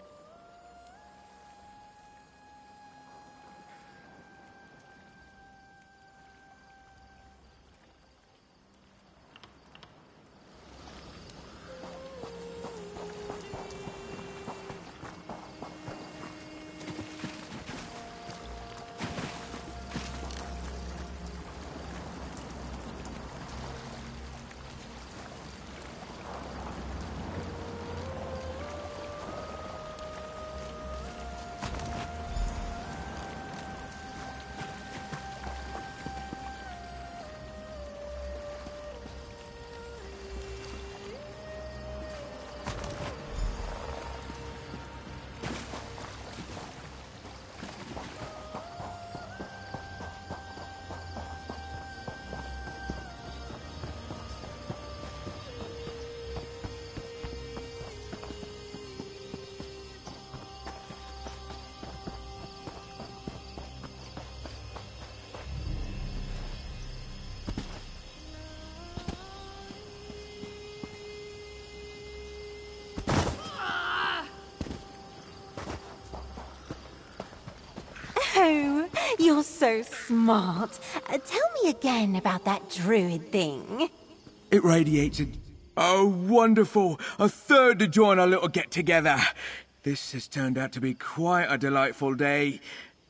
Oh, you're so smart. Tell me again about that druid thing. It radiated. Oh, wonderful. A third to join our little get-together. This has turned out to be quite a delightful day.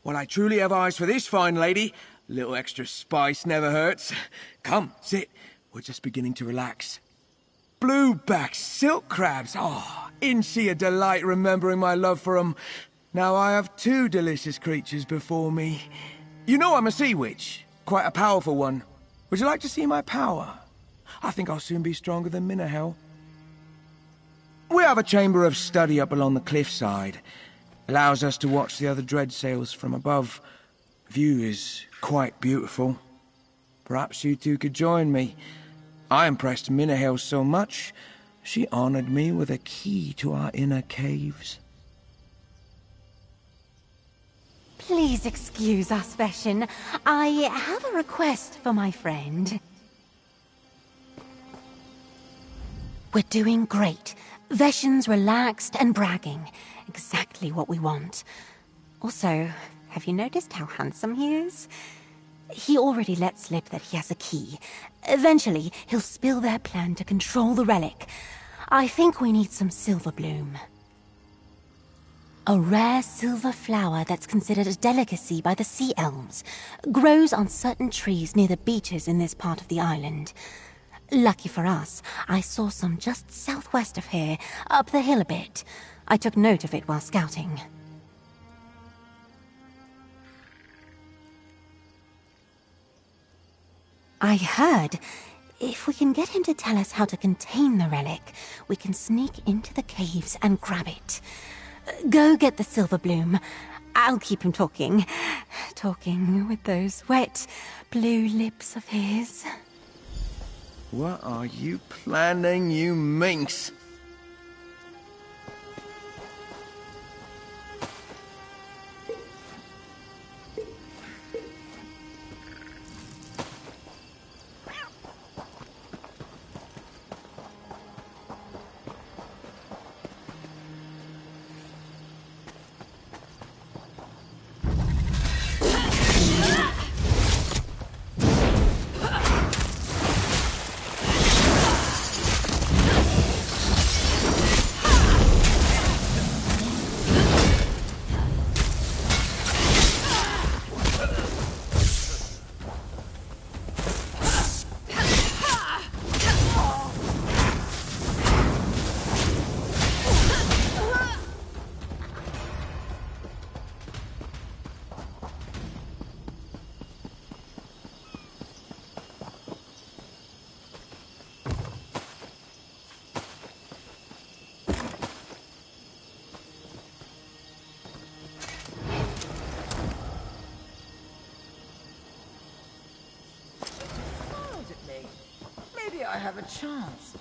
Well, I truly have eyes for this fine lady. A little extra spice never hurts. Come, sit. We're just beginning to relax. Blueback silk crabs. Oh, isn't she a delight remembering my love for 'em? Now I have two delicious creatures before me. You know I'm a sea witch. Quite a powerful one. Would you like to see my power? I think I'll soon be stronger than Minahel. We have a chamber of study up along the cliffside. Allows us to watch the other dread sails from above. View is quite beautiful. Perhaps you two could join me. I impressed Minahel so much, she honored me with a key to our inner caves. Please excuse us, Veshin. I have a request for my friend. We're doing great. Veshin's relaxed and bragging. Exactly what we want. Also, have you noticed how handsome he is? He already let slip that he has a key. Eventually, he'll spill their plan to control the relic. I think we need some silver bloom. A rare silver flower that's considered a delicacy by the sea elves. Grows on certain trees near the beaches in this part of the island. Lucky for us, I saw some just southwest of here, up the hill a bit. I took note of it while scouting. I heard if we can get him to tell us how to contain the relic, we can sneak into the caves and grab it. Go get the silver bloom. I'll keep him talking. Talking with those wet, blue lips of his. What are you planning, you minx? Maybe I have a chance.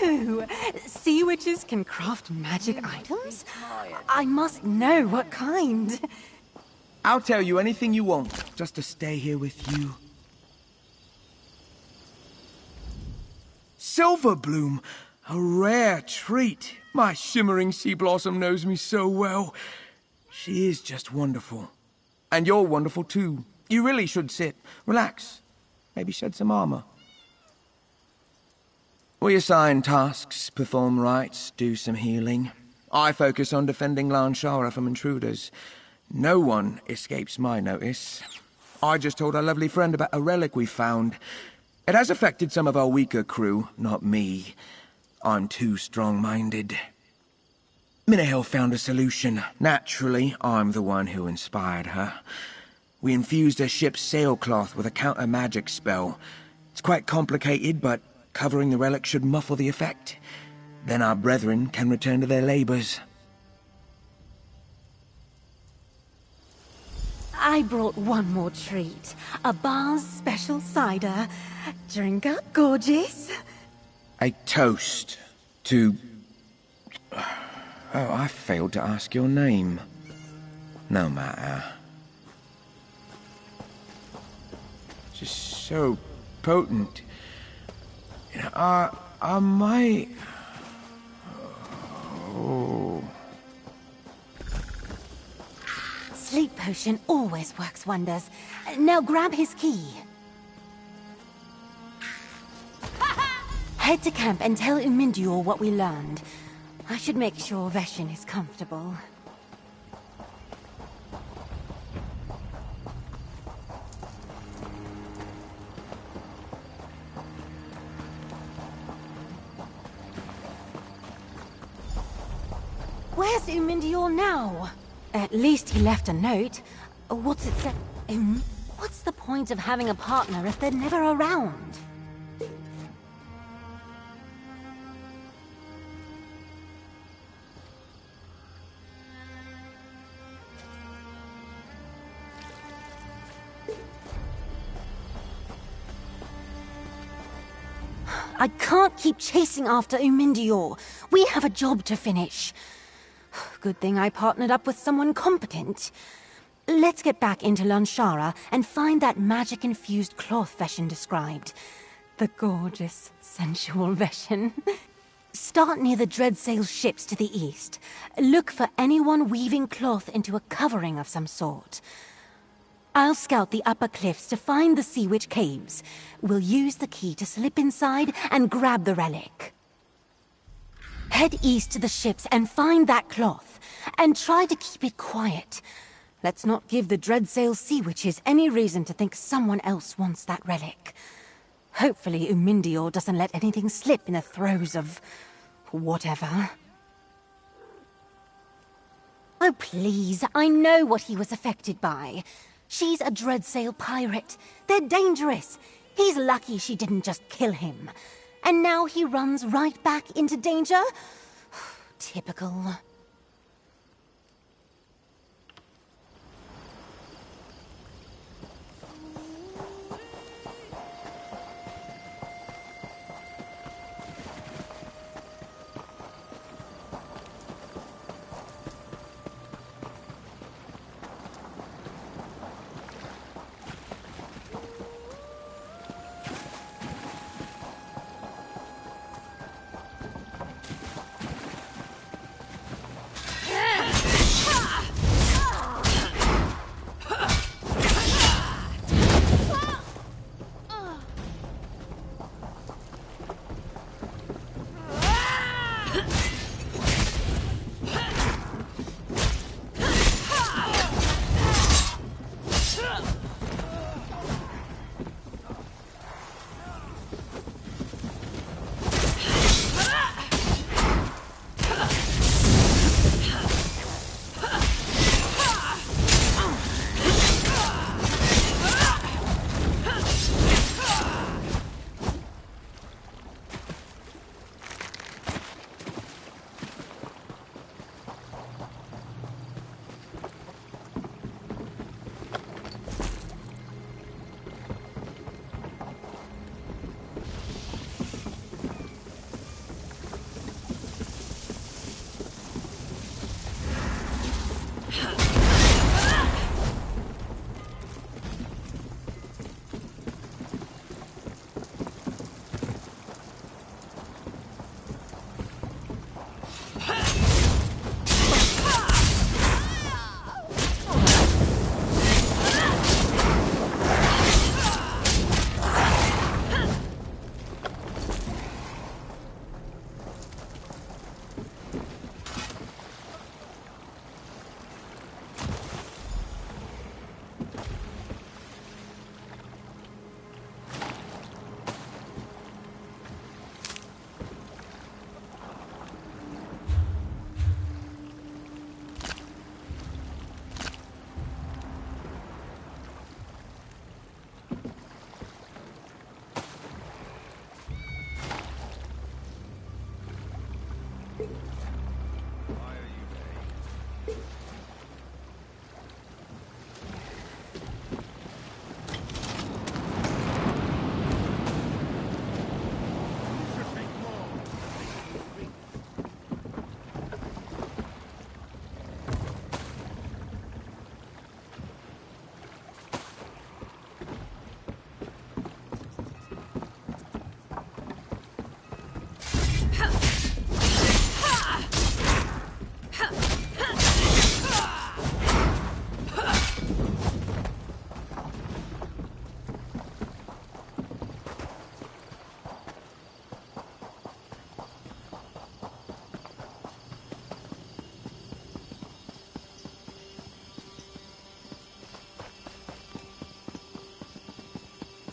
Ooh, sea witches can craft magic items? I must know what kind. I'll tell you anything you want, just to stay here with you. Silver bloom, a rare treat. My shimmering sea blossom knows me so well. She is just wonderful. And you're wonderful too. You really should sit, relax, maybe shed some armor. We assign tasks, perform rites, do some healing. I focus on defending Lanshara from intruders. No one escapes my notice. I just told our lovely friend about a relic we found. It has affected some of our weaker crew, not me. I'm too strong-minded. Minahel found a solution. Naturally, I'm the one who inspired her. We infused her ship's sailcloth with a counter-magic spell. It's quite complicated, but covering the relic should muffle the effect. Then our brethren can return to their labors. I brought one more treat. A bar's special cider. Drink up, gorgeous. A toast to... Oh, I failed to ask your name. No matter. Just so potent. I might... Oh... Sleep potion always works wonders. Now grab his key. Head to camp and tell Umindior what we learned. I should make sure Veshin is comfortable. Where's Umindior now? At least he left a note. What's it say? What's the point of having a partner if they're never around? I can't keep chasing after Umindior. We have a job to finish. Good thing I partnered up with someone competent. Let's get back into Lanshara and find that magic-infused cloth Veshin described. The gorgeous, sensual Veshin. Start near the Dreadsail ships to the east. Look for anyone weaving cloth into a covering of some sort. I'll scout the upper cliffs to find the Sea Witch caves. We'll use the key to slip inside and grab the relic. Head east to the ships and find that cloth. And try to keep it quiet. Let's not give the Dreadsail Sea Witches any reason to think someone else wants that relic. Hopefully Umindior doesn't let anything slip in the throes of... whatever. Oh, please, I know what he was affected by. She's a Dreadsail pirate. They're dangerous. He's lucky she didn't just kill him. And now he runs right back into danger? Typical.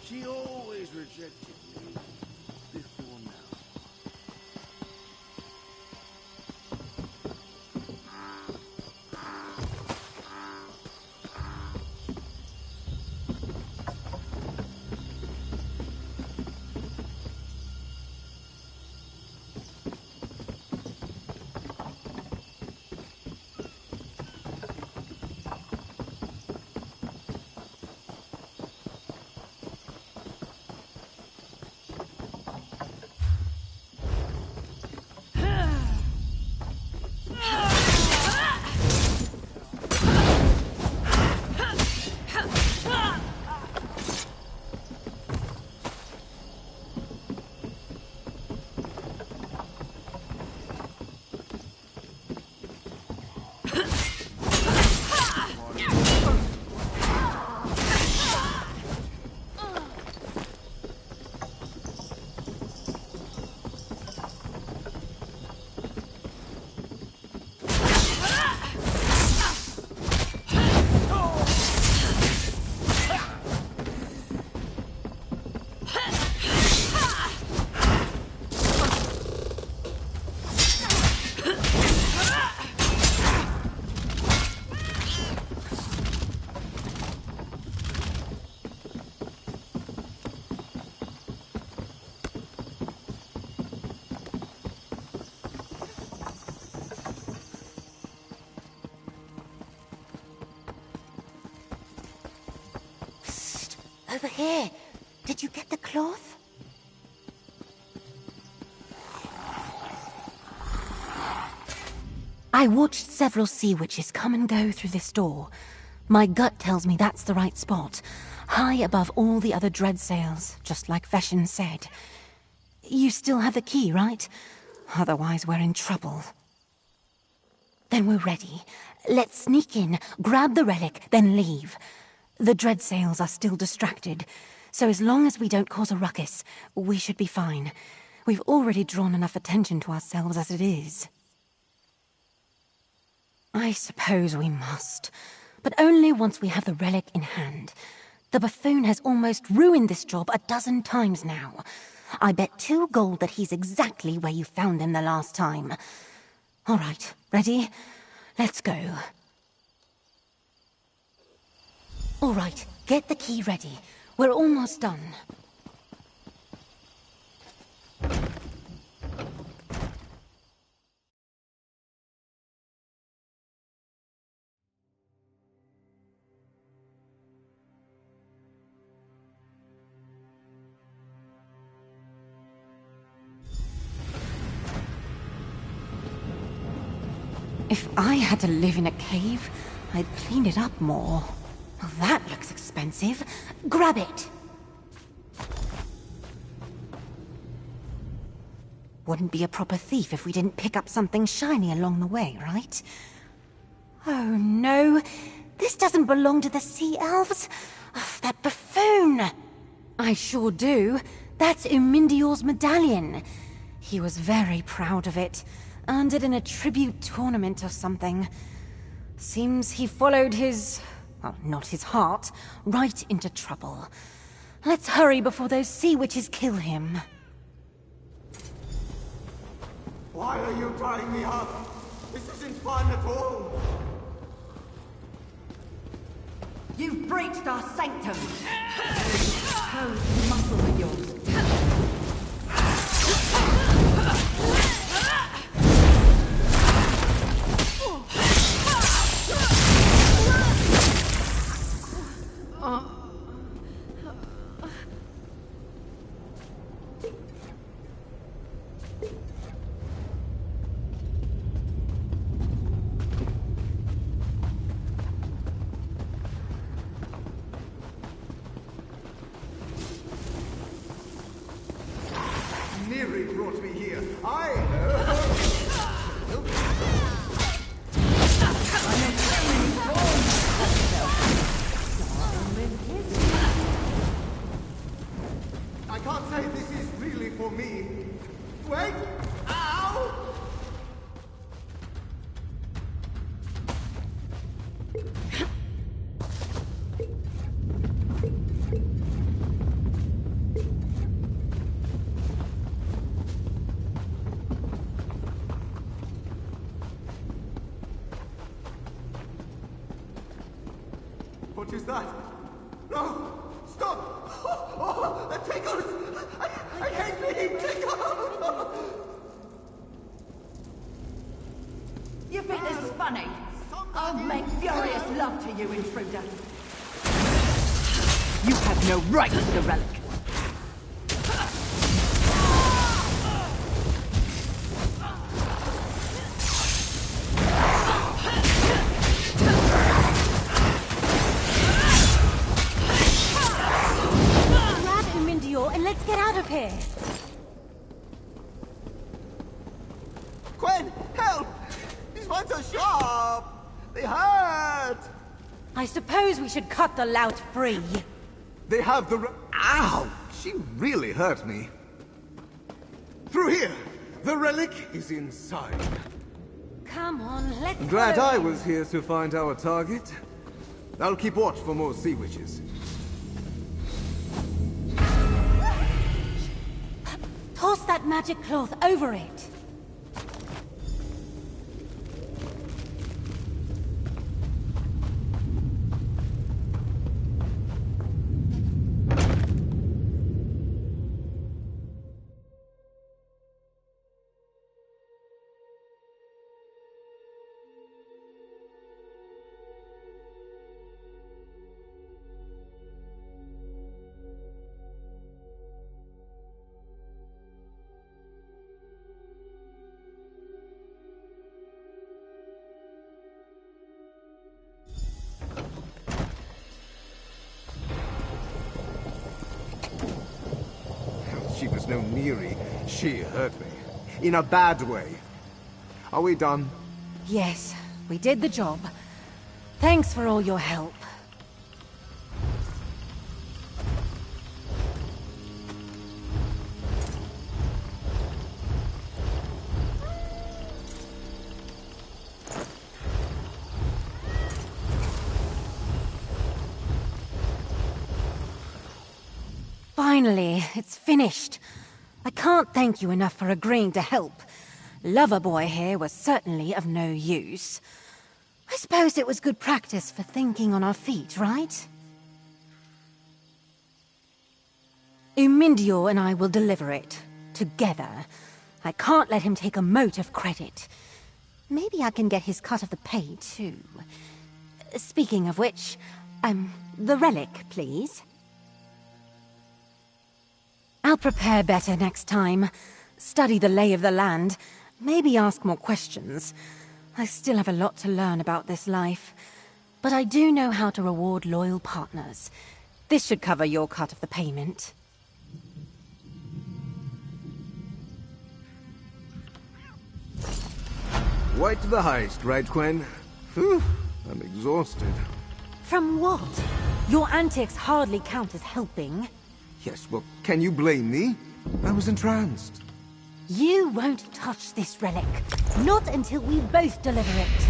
She always rejected me before now. Over here. Did you get the cloth? I watched several sea witches come and go through this door. My gut tells me that's the right spot, high above all the other dread sails, just like Veshin said. You still have the key, right? Otherwise we're in trouble. Then we're ready. Let's sneak in, grab the relic, then leave. The dread sails are still distracted, so as long as we don't cause a ruckus, we should be fine. We've already drawn enough attention to ourselves as it is. I suppose we must, but only once we have the relic in hand. The buffoon has almost ruined this job a dozen times now. I bet 2 gold that he's exactly where you found him the last time. All right, ready? Let's go. All right, get the key ready. We're almost done. If I had to live in a cave, I'd clean it up more. Well, that looks expensive. Grab it! Wouldn't be a proper thief if we didn't pick up something shiny along the way, right? Oh no, this doesn't belong to the sea elves. Oh, that buffoon! I sure do. That's Umindior's medallion. He was very proud of it. Earned it in a tribute tournament or something. Seems he followed his... well, not his heart, right into trouble. Let's hurry before those sea witches kill him. Why are you tying me up? This isn't fun at all. You've breached our sanctum. How's muscle of yours? Neri brought me here. I can't say this is really for me. Wait! Ow! What is that? No! Stop! Oh, tickles! I hate being tickled! You think this is funny? I'll make furious love to you, intruder. You have no right to the relic. And let's get out of here. Gwen, help! These ones are sharp! They hurt! I suppose we should cut the lout free. They have the... Ow! She really hurt me. Through here! The relic is inside. Come on, let's Glad go. I was here to find our target. I'll keep watch for more sea witches. Toss that magic cloth over it. she was no Neri. She hurt me. In a bad way. Are we done? Yes, we did the job. Thanks for all your help. Finally, it's finished. I can't thank you enough for agreeing to help. Loverboy here was certainly of no use. I suppose it was good practice for thinking on our feet, right? Umindior and I will deliver it. Together. I can't let him take a mote of credit. Maybe I can get his cut of the pay, too. Speaking of which, the relic, please. I'll prepare better next time. Study the lay of the land. Maybe ask more questions. I still have a lot to learn about this life. But I do know how to reward loyal partners. This should cover your cut of the payment. Right to the heist, right, Quen? Phew, I'm exhausted. From what? Your antics hardly count as helping. Yes, well, can you blame me? I was entranced. You won't touch this relic. Not until we both deliver it.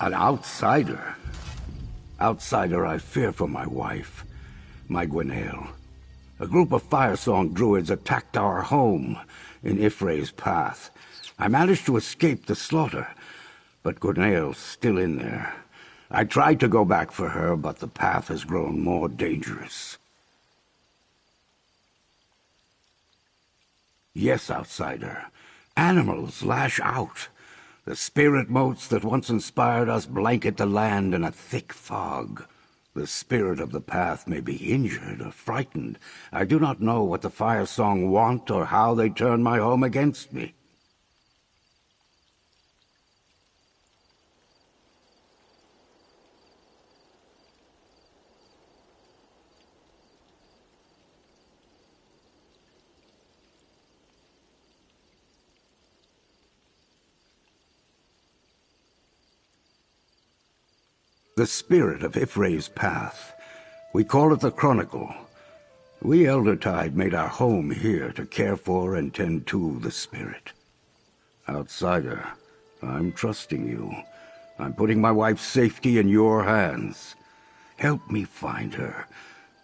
An outsider? Outsider I fear for my wife, my Gwenaël. A group of Firesong druids attacked our home in Y'ffre's path. I managed to escape the slaughter, but Gwenaël's still in there. I tried to go back for her, but the path has grown more dangerous. Yes, outsider. Animals lash out. The spirit motes that once inspired us blanket the land in a thick fog. The spirit of the path may be injured or frightened. I do not know what the Fire Song want or how they turn my home against me. The spirit of Y'ffre's path. We call it the Chronicle. We Eldertide made our home here to care for and tend to the spirit. Outsider, I'm trusting you. I'm putting my wife's safety in your hands. Help me find her,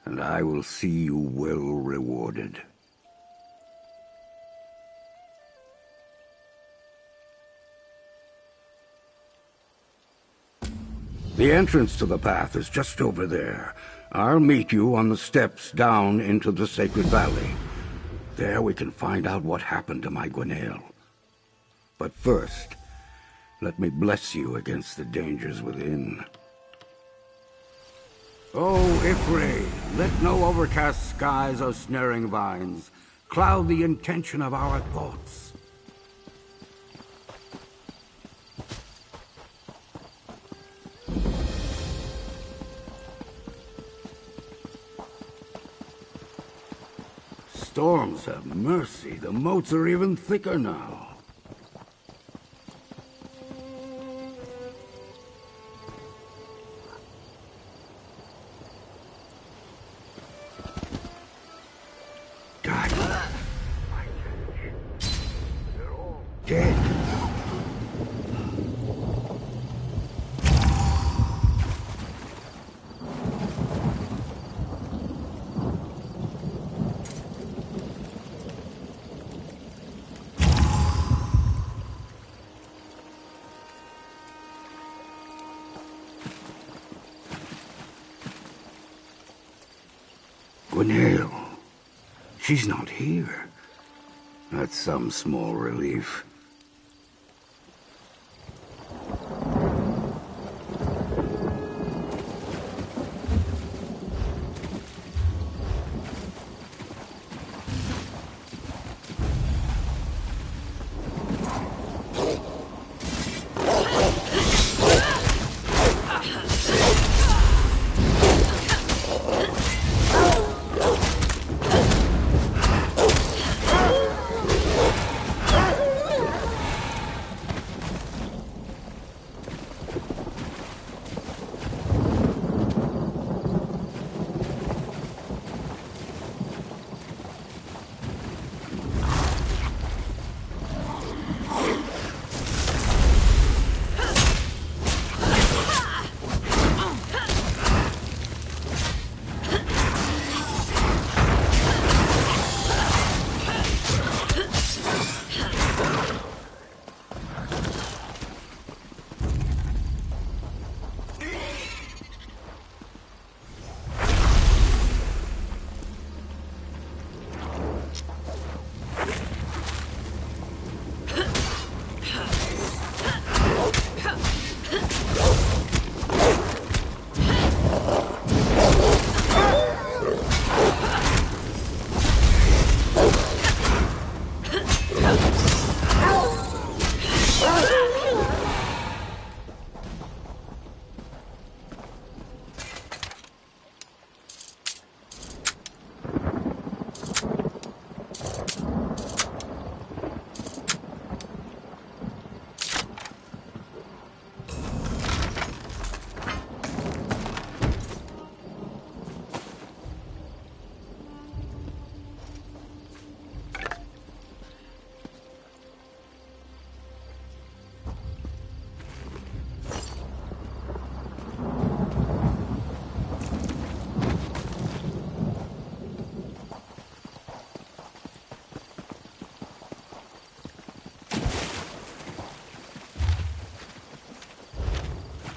and I will see you well rewarded. The entrance to the path is just over there. I'll meet you on the steps down into the Sacred Valley. There we can find out what happened to my Gwenail. But first, let me bless you against the dangers within. Oh, Y'ffre, let no overcast skies or snaring vines cloud the intention of our thoughts. Storms have mercy. The moats are even thicker now. God. They're all dead. Gwenail. She's not here. That's some small relief.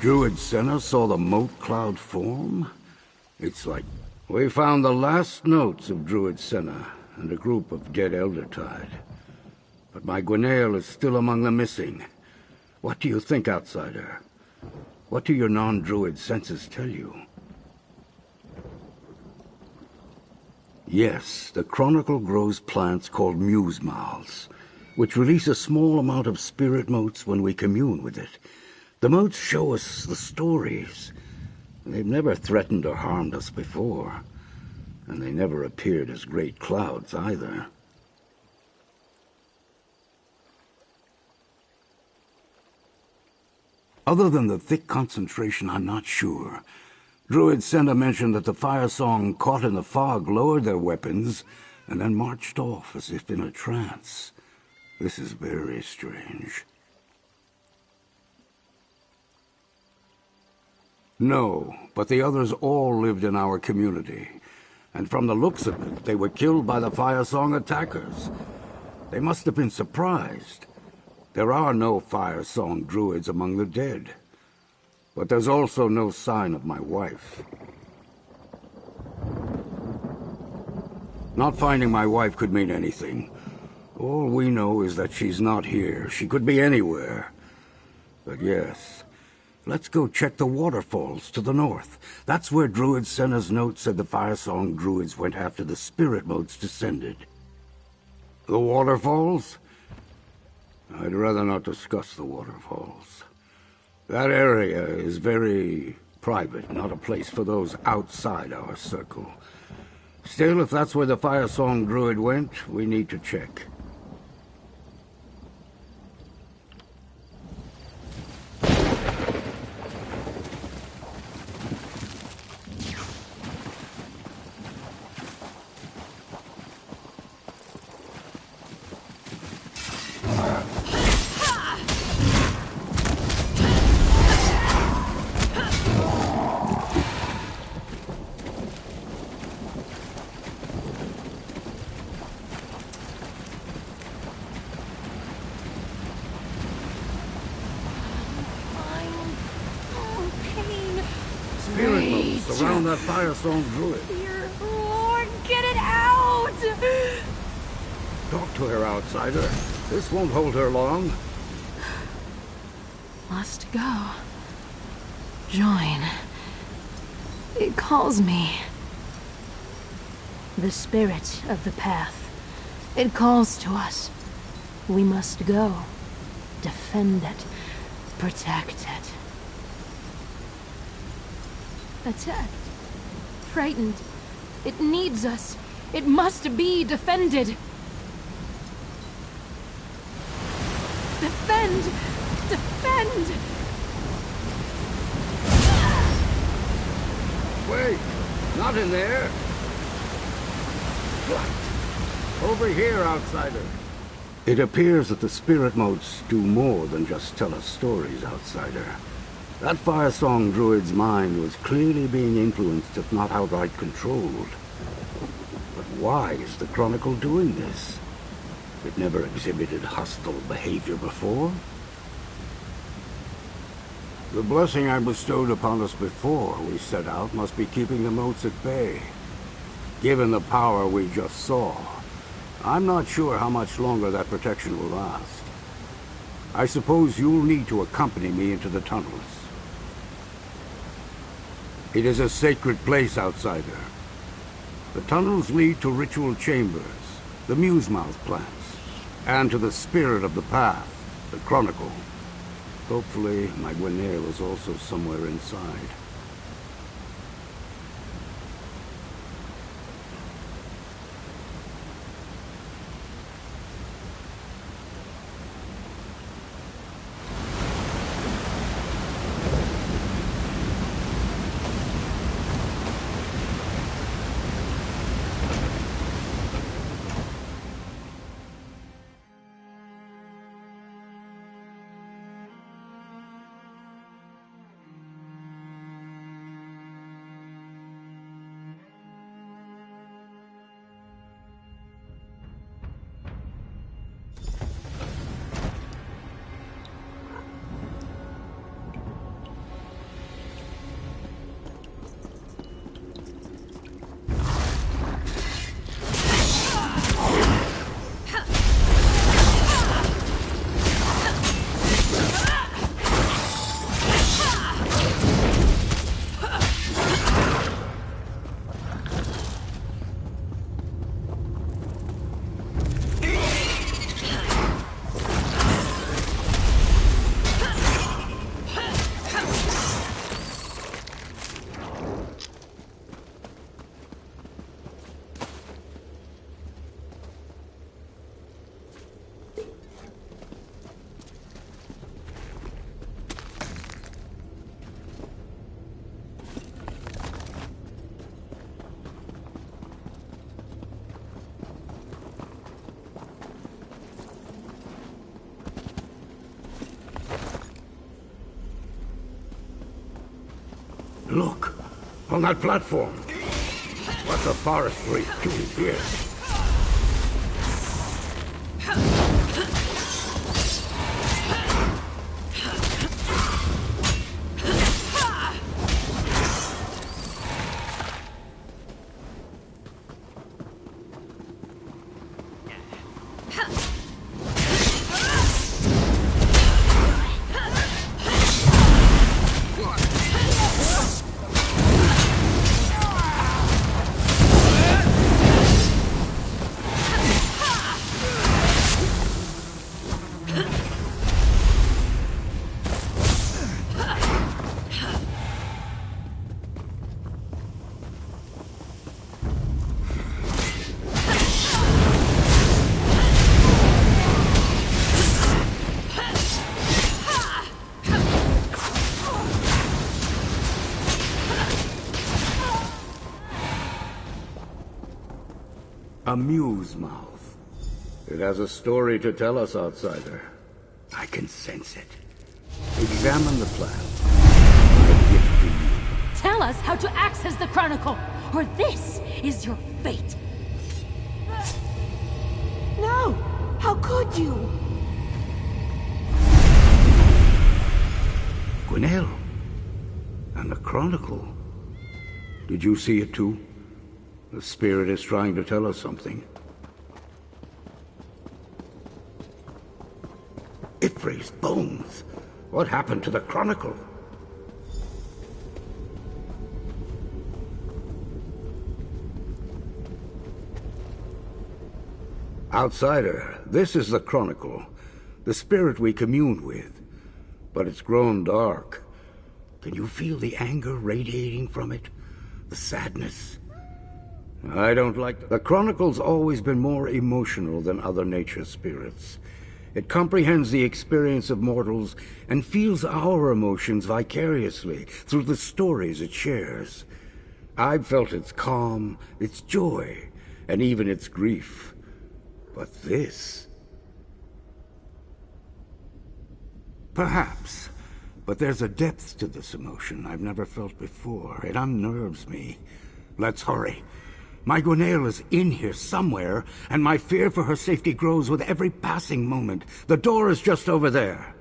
Druid Senna saw the moat cloud form? It's like we found the last notes of Druid Senna and a group of dead Eldertide. But my Gwenail is still among the missing. What do you think, outsider? What do your non-Druid senses tell you? Yes, the Chronicle grows plants called muse mouths, which release a small amount of spirit motes when we commune with it. The motes show us the stories. They've never threatened or harmed us before, and they never appeared as great clouds either. Other than the thick concentration, I'm not sure. Druid Senna mentioned that the fire song caught in the fog lowered their weapons and then marched off as if in a trance. This is very strange. No, but the others all lived in our community. And from the looks of it, they were killed by the fire song attackers. They must have been surprised. There are no fire song druids among the dead. But there's also no sign of my wife. Not finding my wife could mean anything. All we know is that she's not here. She could be anywhere. But yes, let's go check the waterfalls to the north. That's where Druid Senna's note said the fire song druids went after the spirit motes descended. The waterfalls? I'd rather not discuss the waterfalls. That area is very private, not a place for those outside our circle. Still, if that's where the fire song druid went, we need to check. Around that fire song druid. Dear Lord, get it out! Talk to her, outsider. This won't hold her long. Must go. Join. It calls me. The spirit of the path. It calls to us. We must go. Defend it. Protect it. Attacked. Frightened. It needs us. It must be defended. Defend! Defend! Wait! Not in there! Over here, outsider. It appears that the spirit motes do more than just tell us stories, outsider. That fire song druid's mind was clearly being influenced, if not outright controlled. But why is the Chronicle doing this? It never exhibited hostile behavior before. The blessing I bestowed upon us before we set out must be keeping the motes at bay. Given the power we just saw, I'm not sure how much longer that protection will last. I suppose you'll need to accompany me into the tunnels. It is a sacred place, outsider. The tunnels lead to ritual chambers, the muse-mouth plants, and to the spirit of the path, the Chronicle. Hopefully, my Gwenail is also somewhere inside. On that platform. What's the forest wraith doing here? A muse mouth. It has a story to tell us, outsider. I can sense it. Examine the plan. A gift to you. Tell us how to access the Chronicle, or this is your fate. No! How could you? Gwenelle. And the Chronicle. Did you see it too? The spirit is trying to tell us something. Y'ffre's bones. What happened to the Chronicle? Outsider, this is the Chronicle. The spirit we communed with. But it's grown dark. Can you feel the anger radiating from it? The sadness? I don't like... The Chronicle's always been more emotional than other nature spirits. It comprehends the experience of mortals and feels our emotions vicariously through the stories it shares. I've felt its calm, its joy, and even its grief. But this... Perhaps. But there's a depth to this emotion I've never felt before. It unnerves me. Let's hurry. My Gwenelle is in here somewhere, and my fear for her safety grows with every passing moment. The door is just over there.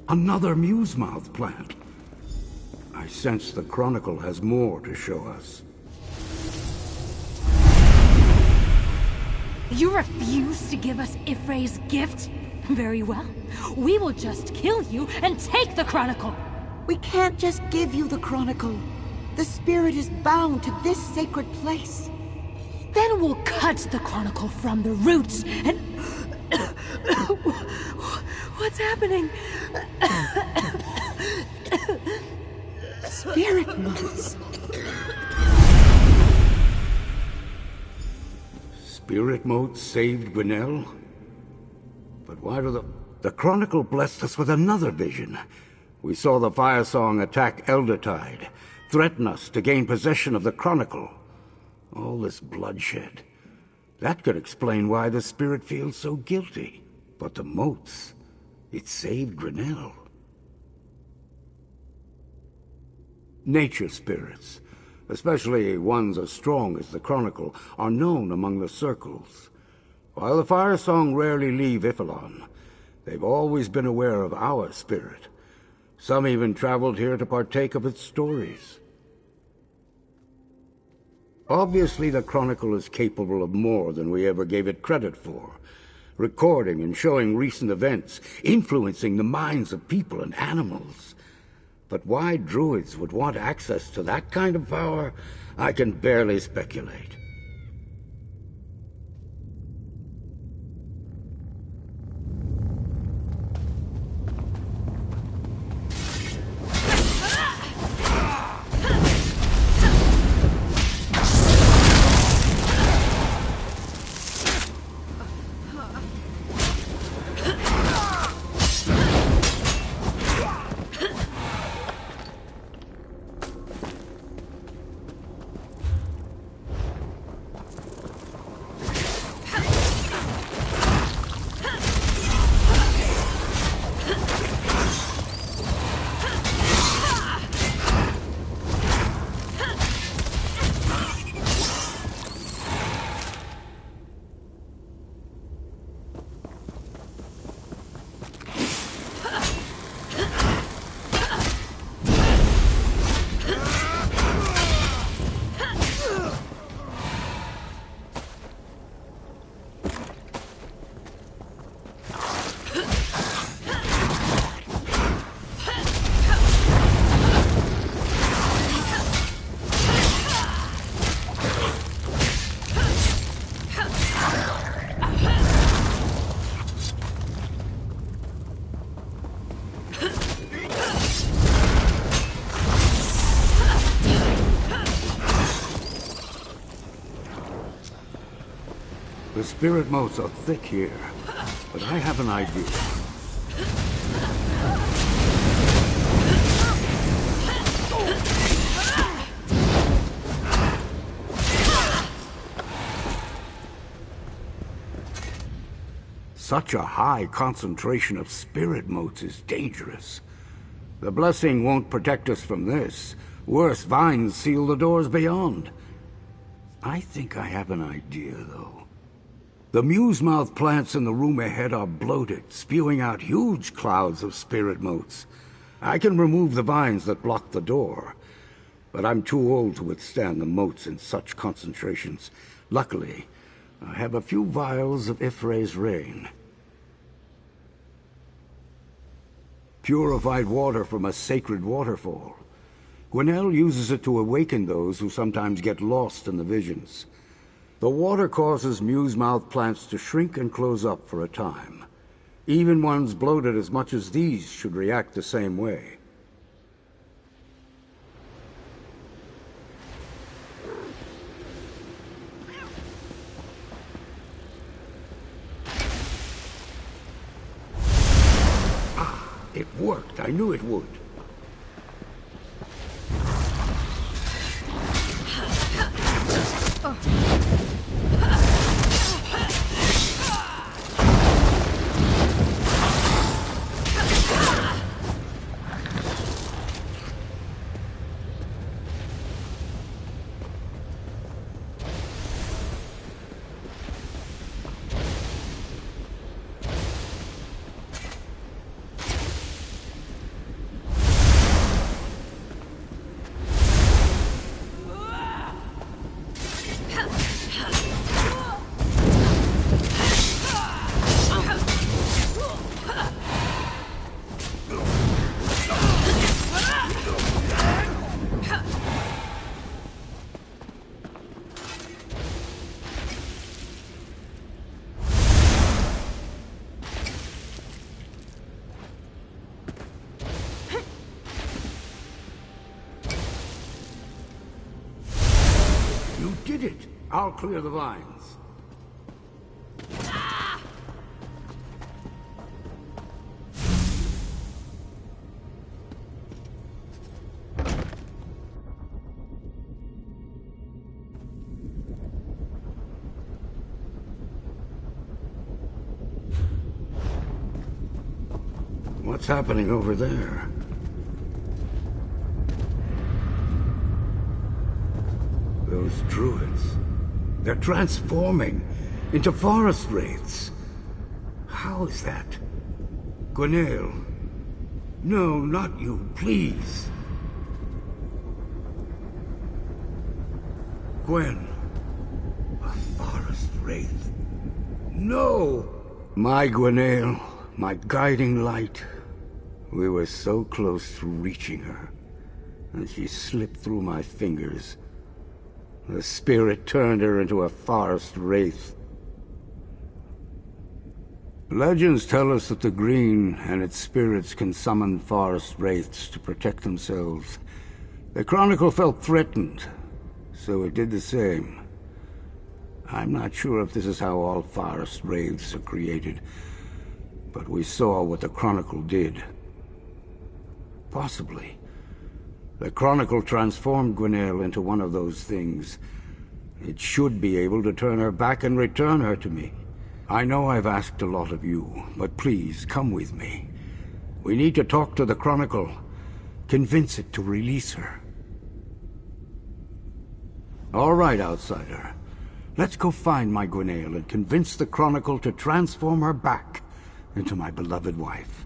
Another muse-mouth plant. I sense the Chronicle has more to show us. You refuse to give us Y'ffre's gift? Very well. We will just kill you and take the Chronicle. We can't just give you the Chronicle. The spirit is bound to this sacred place. Then we'll cut the Chronicle from the roots and... What's happening? Spirit motes. Spirit motes saved Gwenelle? But why do the Chronicle blessed us with another vision. We saw the Fire Song attack Eldertide, threaten us to gain possession of the Chronicle. All this bloodshed. That could explain why the spirit feels so guilty. But the motes, it saved Gwenelle. Nature spirits, especially ones as strong as the Chronicle, are known among the circles. While the Fire Song rarely leave Y'ffelon, they've always been aware of our spirit. Some even traveled here to partake of its stories. Obviously, the Chronicle is capable of more than we ever gave it credit for. Recording and showing recent events, influencing the minds of people and animals. But why druids would want access to that kind of power, I can barely speculate. The spirit motes are thick here, but I have an idea. Such a high concentration of spirit motes is dangerous. The blessing won't protect us from this. Worse, vines seal the doors beyond. I think I have an idea, though. The muse-mouth plants in the room ahead are bloated, spewing out huge clouds of spirit motes. I can remove the vines that block the door, but I'm too old to withstand the motes in such concentrations. Luckily, I have a few vials of Y'ffre's rain. Purified water from a sacred waterfall. Gwenelle uses it to awaken those who sometimes get lost in the visions. The water causes muse-mouth plants to shrink and close up for a time. Even ones bloated as much as these should react the same way. It worked. I knew it would. I'll clear the vines. What's happening over there? Those druids. They're transforming into forest wraiths. How is that? Gwenelle. No, not you, please. Gwen. A forest wraith. No! My Gwenelle, my guiding light. We were so close to reaching her, and she slipped through my fingers. The spirit turned her into a forest wraith. Legends tell us that the Green and its spirits can summon forest wraiths to protect themselves. The Chronicle felt threatened, so it did the same. I'm not sure if this is how all forest wraiths are created, but we saw what the Chronicle did. Possibly. The Chronicle transformed Gwenelle into one of those things. It should be able to turn her back and return her to me. I know I've asked a lot of you, but please, come with me. We need to talk to the Chronicle. Convince it to release her. All right, outsider. Let's go find my Gwenelle and convince the Chronicle to transform her back into my beloved wife.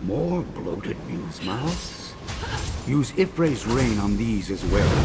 More bloated muse mouths? Use Ifre's rain on these as well.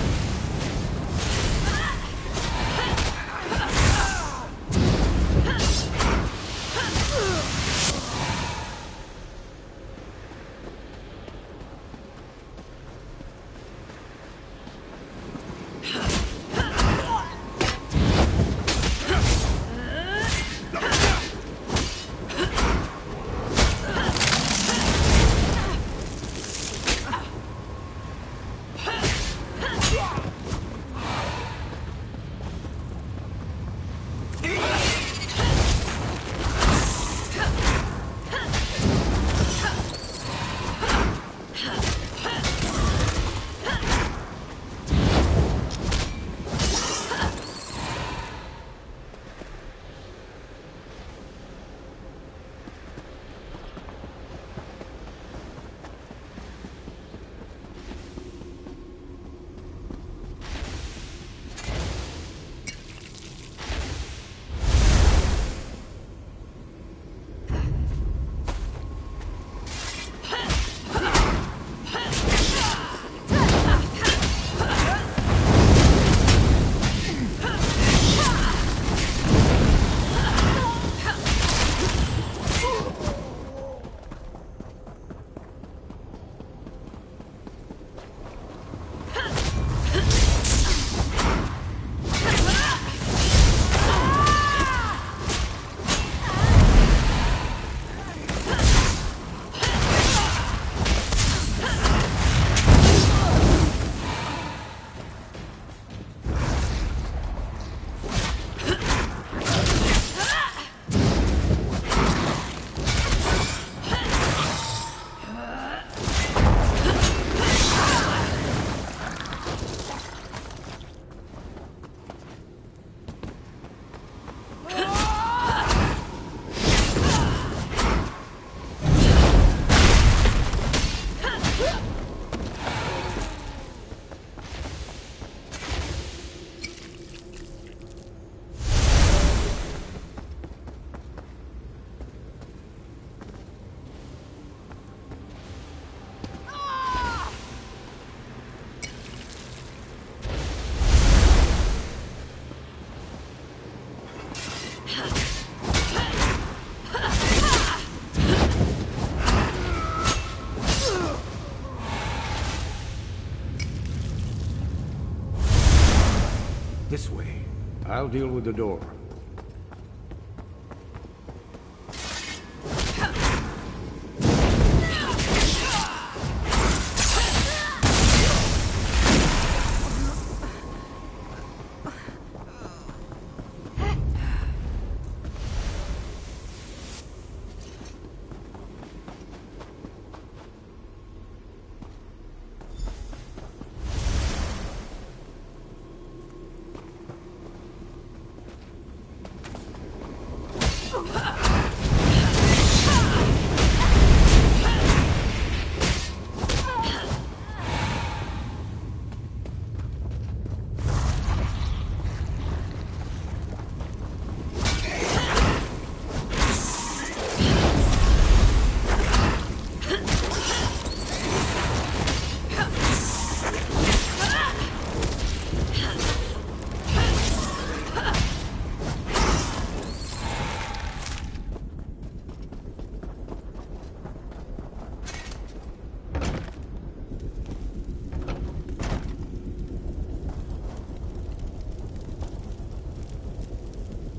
This way. I'll deal with the door.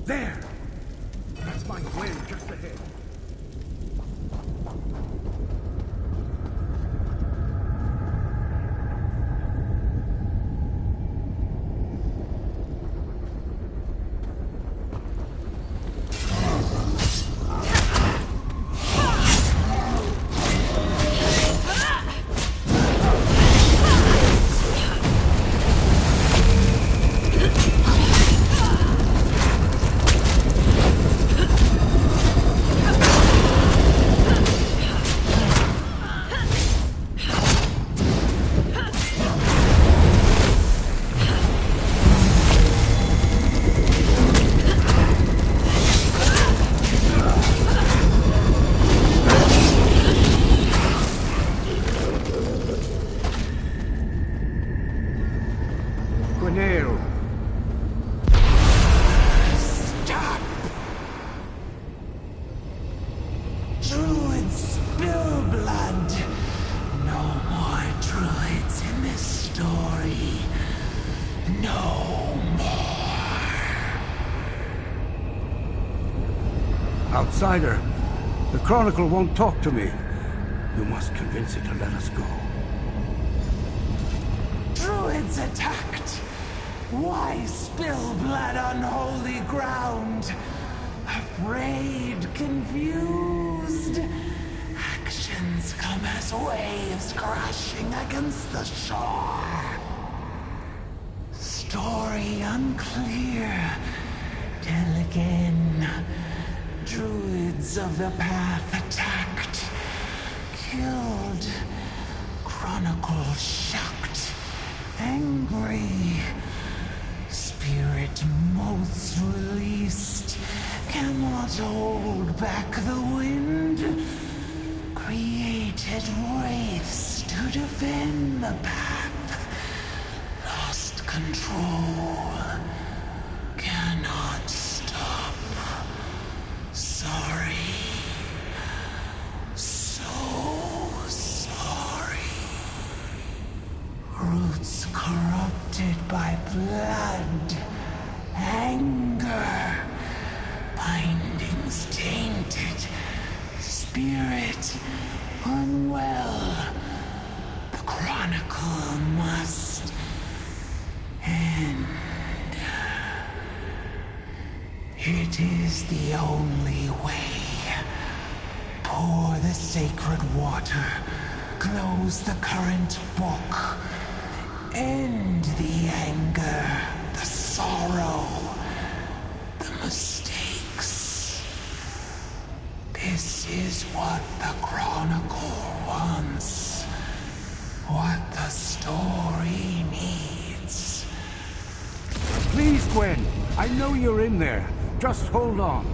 There! That's my Gwen just ahead. Ah! Outsider, the Chronicle won't talk to me. You must convince it to let us go. Druids attacked! Why spill blood on holy ground? Afraid, confused. Actions come as waves crashing against the shore. Story unclear. Tell again. Druids of the path attacked. Killed. Chronicle shocked. Angry. Spirit motes released. Cannot hold back the wind. Created wraiths to defend the path. Lost control. Cannot stop. Sorry. So sorry. Roots corrupted by blood. Anger. Bindings tainted. Spirit unwell. The Chronicle must end. It is the only way. Pour the sacred water. Close the current book. End the anger, the sorrow, the mistakes. This is what the Chronicle wants. What the story needs. Please, Gwen. I know you're in there. Just hold on.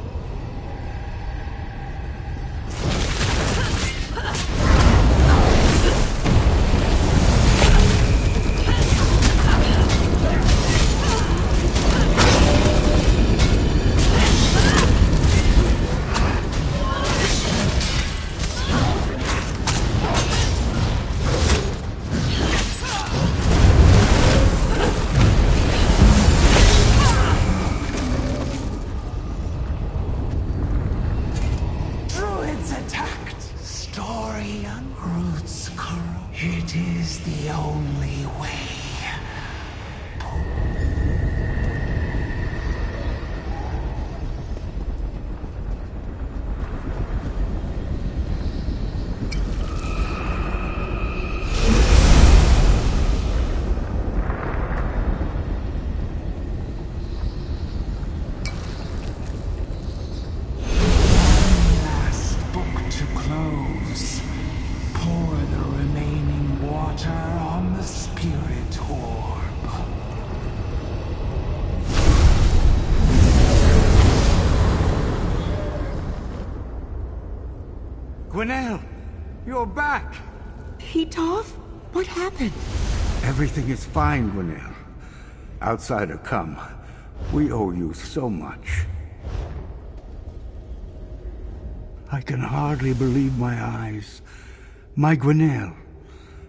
It is the only way. Gwenelle, you're back! Petov? What happened? Everything is fine, Gwenelle. Outsider, come. We owe you so much. I can hardly believe my eyes. My Gwenelle,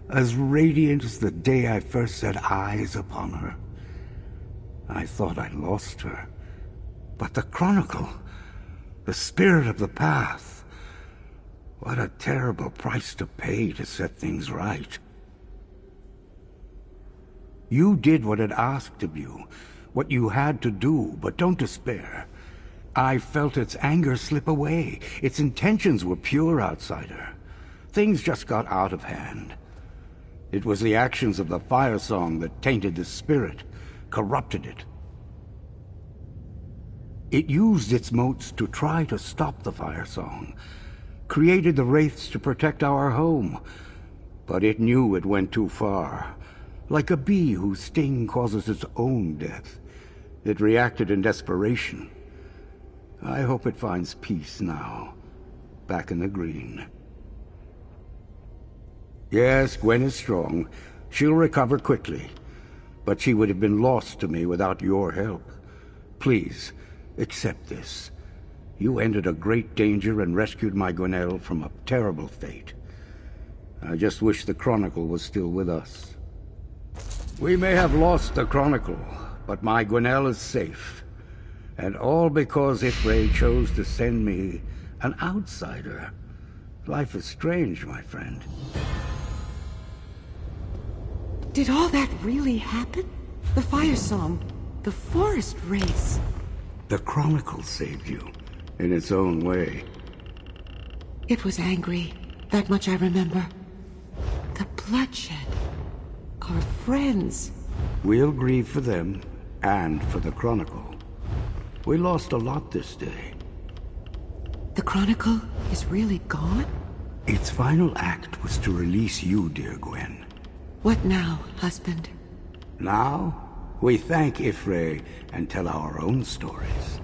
as radiant as the day I first set eyes upon her. I thought I lost her. But the Chronicle, the spirit of the path, what a terrible price to pay to set things right. You did what it asked of you, what you had to do, but don't despair. I felt its anger slip away. Its intentions were pure, Outsider. Things just got out of hand. It was the actions of the Fire Song that tainted the spirit, corrupted it. It used its motes to try to stop the Fire Song, created the wraiths to protect our home, but it knew it went too far. Like a bee whose sting causes its own death, it reacted in desperation. I hope it finds peace now, back in the green. Yes, Gwen is strong. She'll recover quickly, but she would have been lost to me without your help. Please, accept this. You ended a great danger and rescued my Gwenelle from a terrible fate. I just wish the Chronicle was still with us. We may have lost the Chronicle, but my Gwenelle is safe. And all because Y'ffre chose to send me an outsider. Life is strange, my friend. Did all that really happen? The fire song, the forest race. The Chronicle saved you, in its own way. It was angry. That much I remember. The bloodshed. Our friends. We'll grieve for them, and for the Chronicle. We lost a lot this day. The Chronicle is really gone? Its final act was to release you, dear Gwen. What now, husband? Now, we thank Y'ffre and tell our own stories.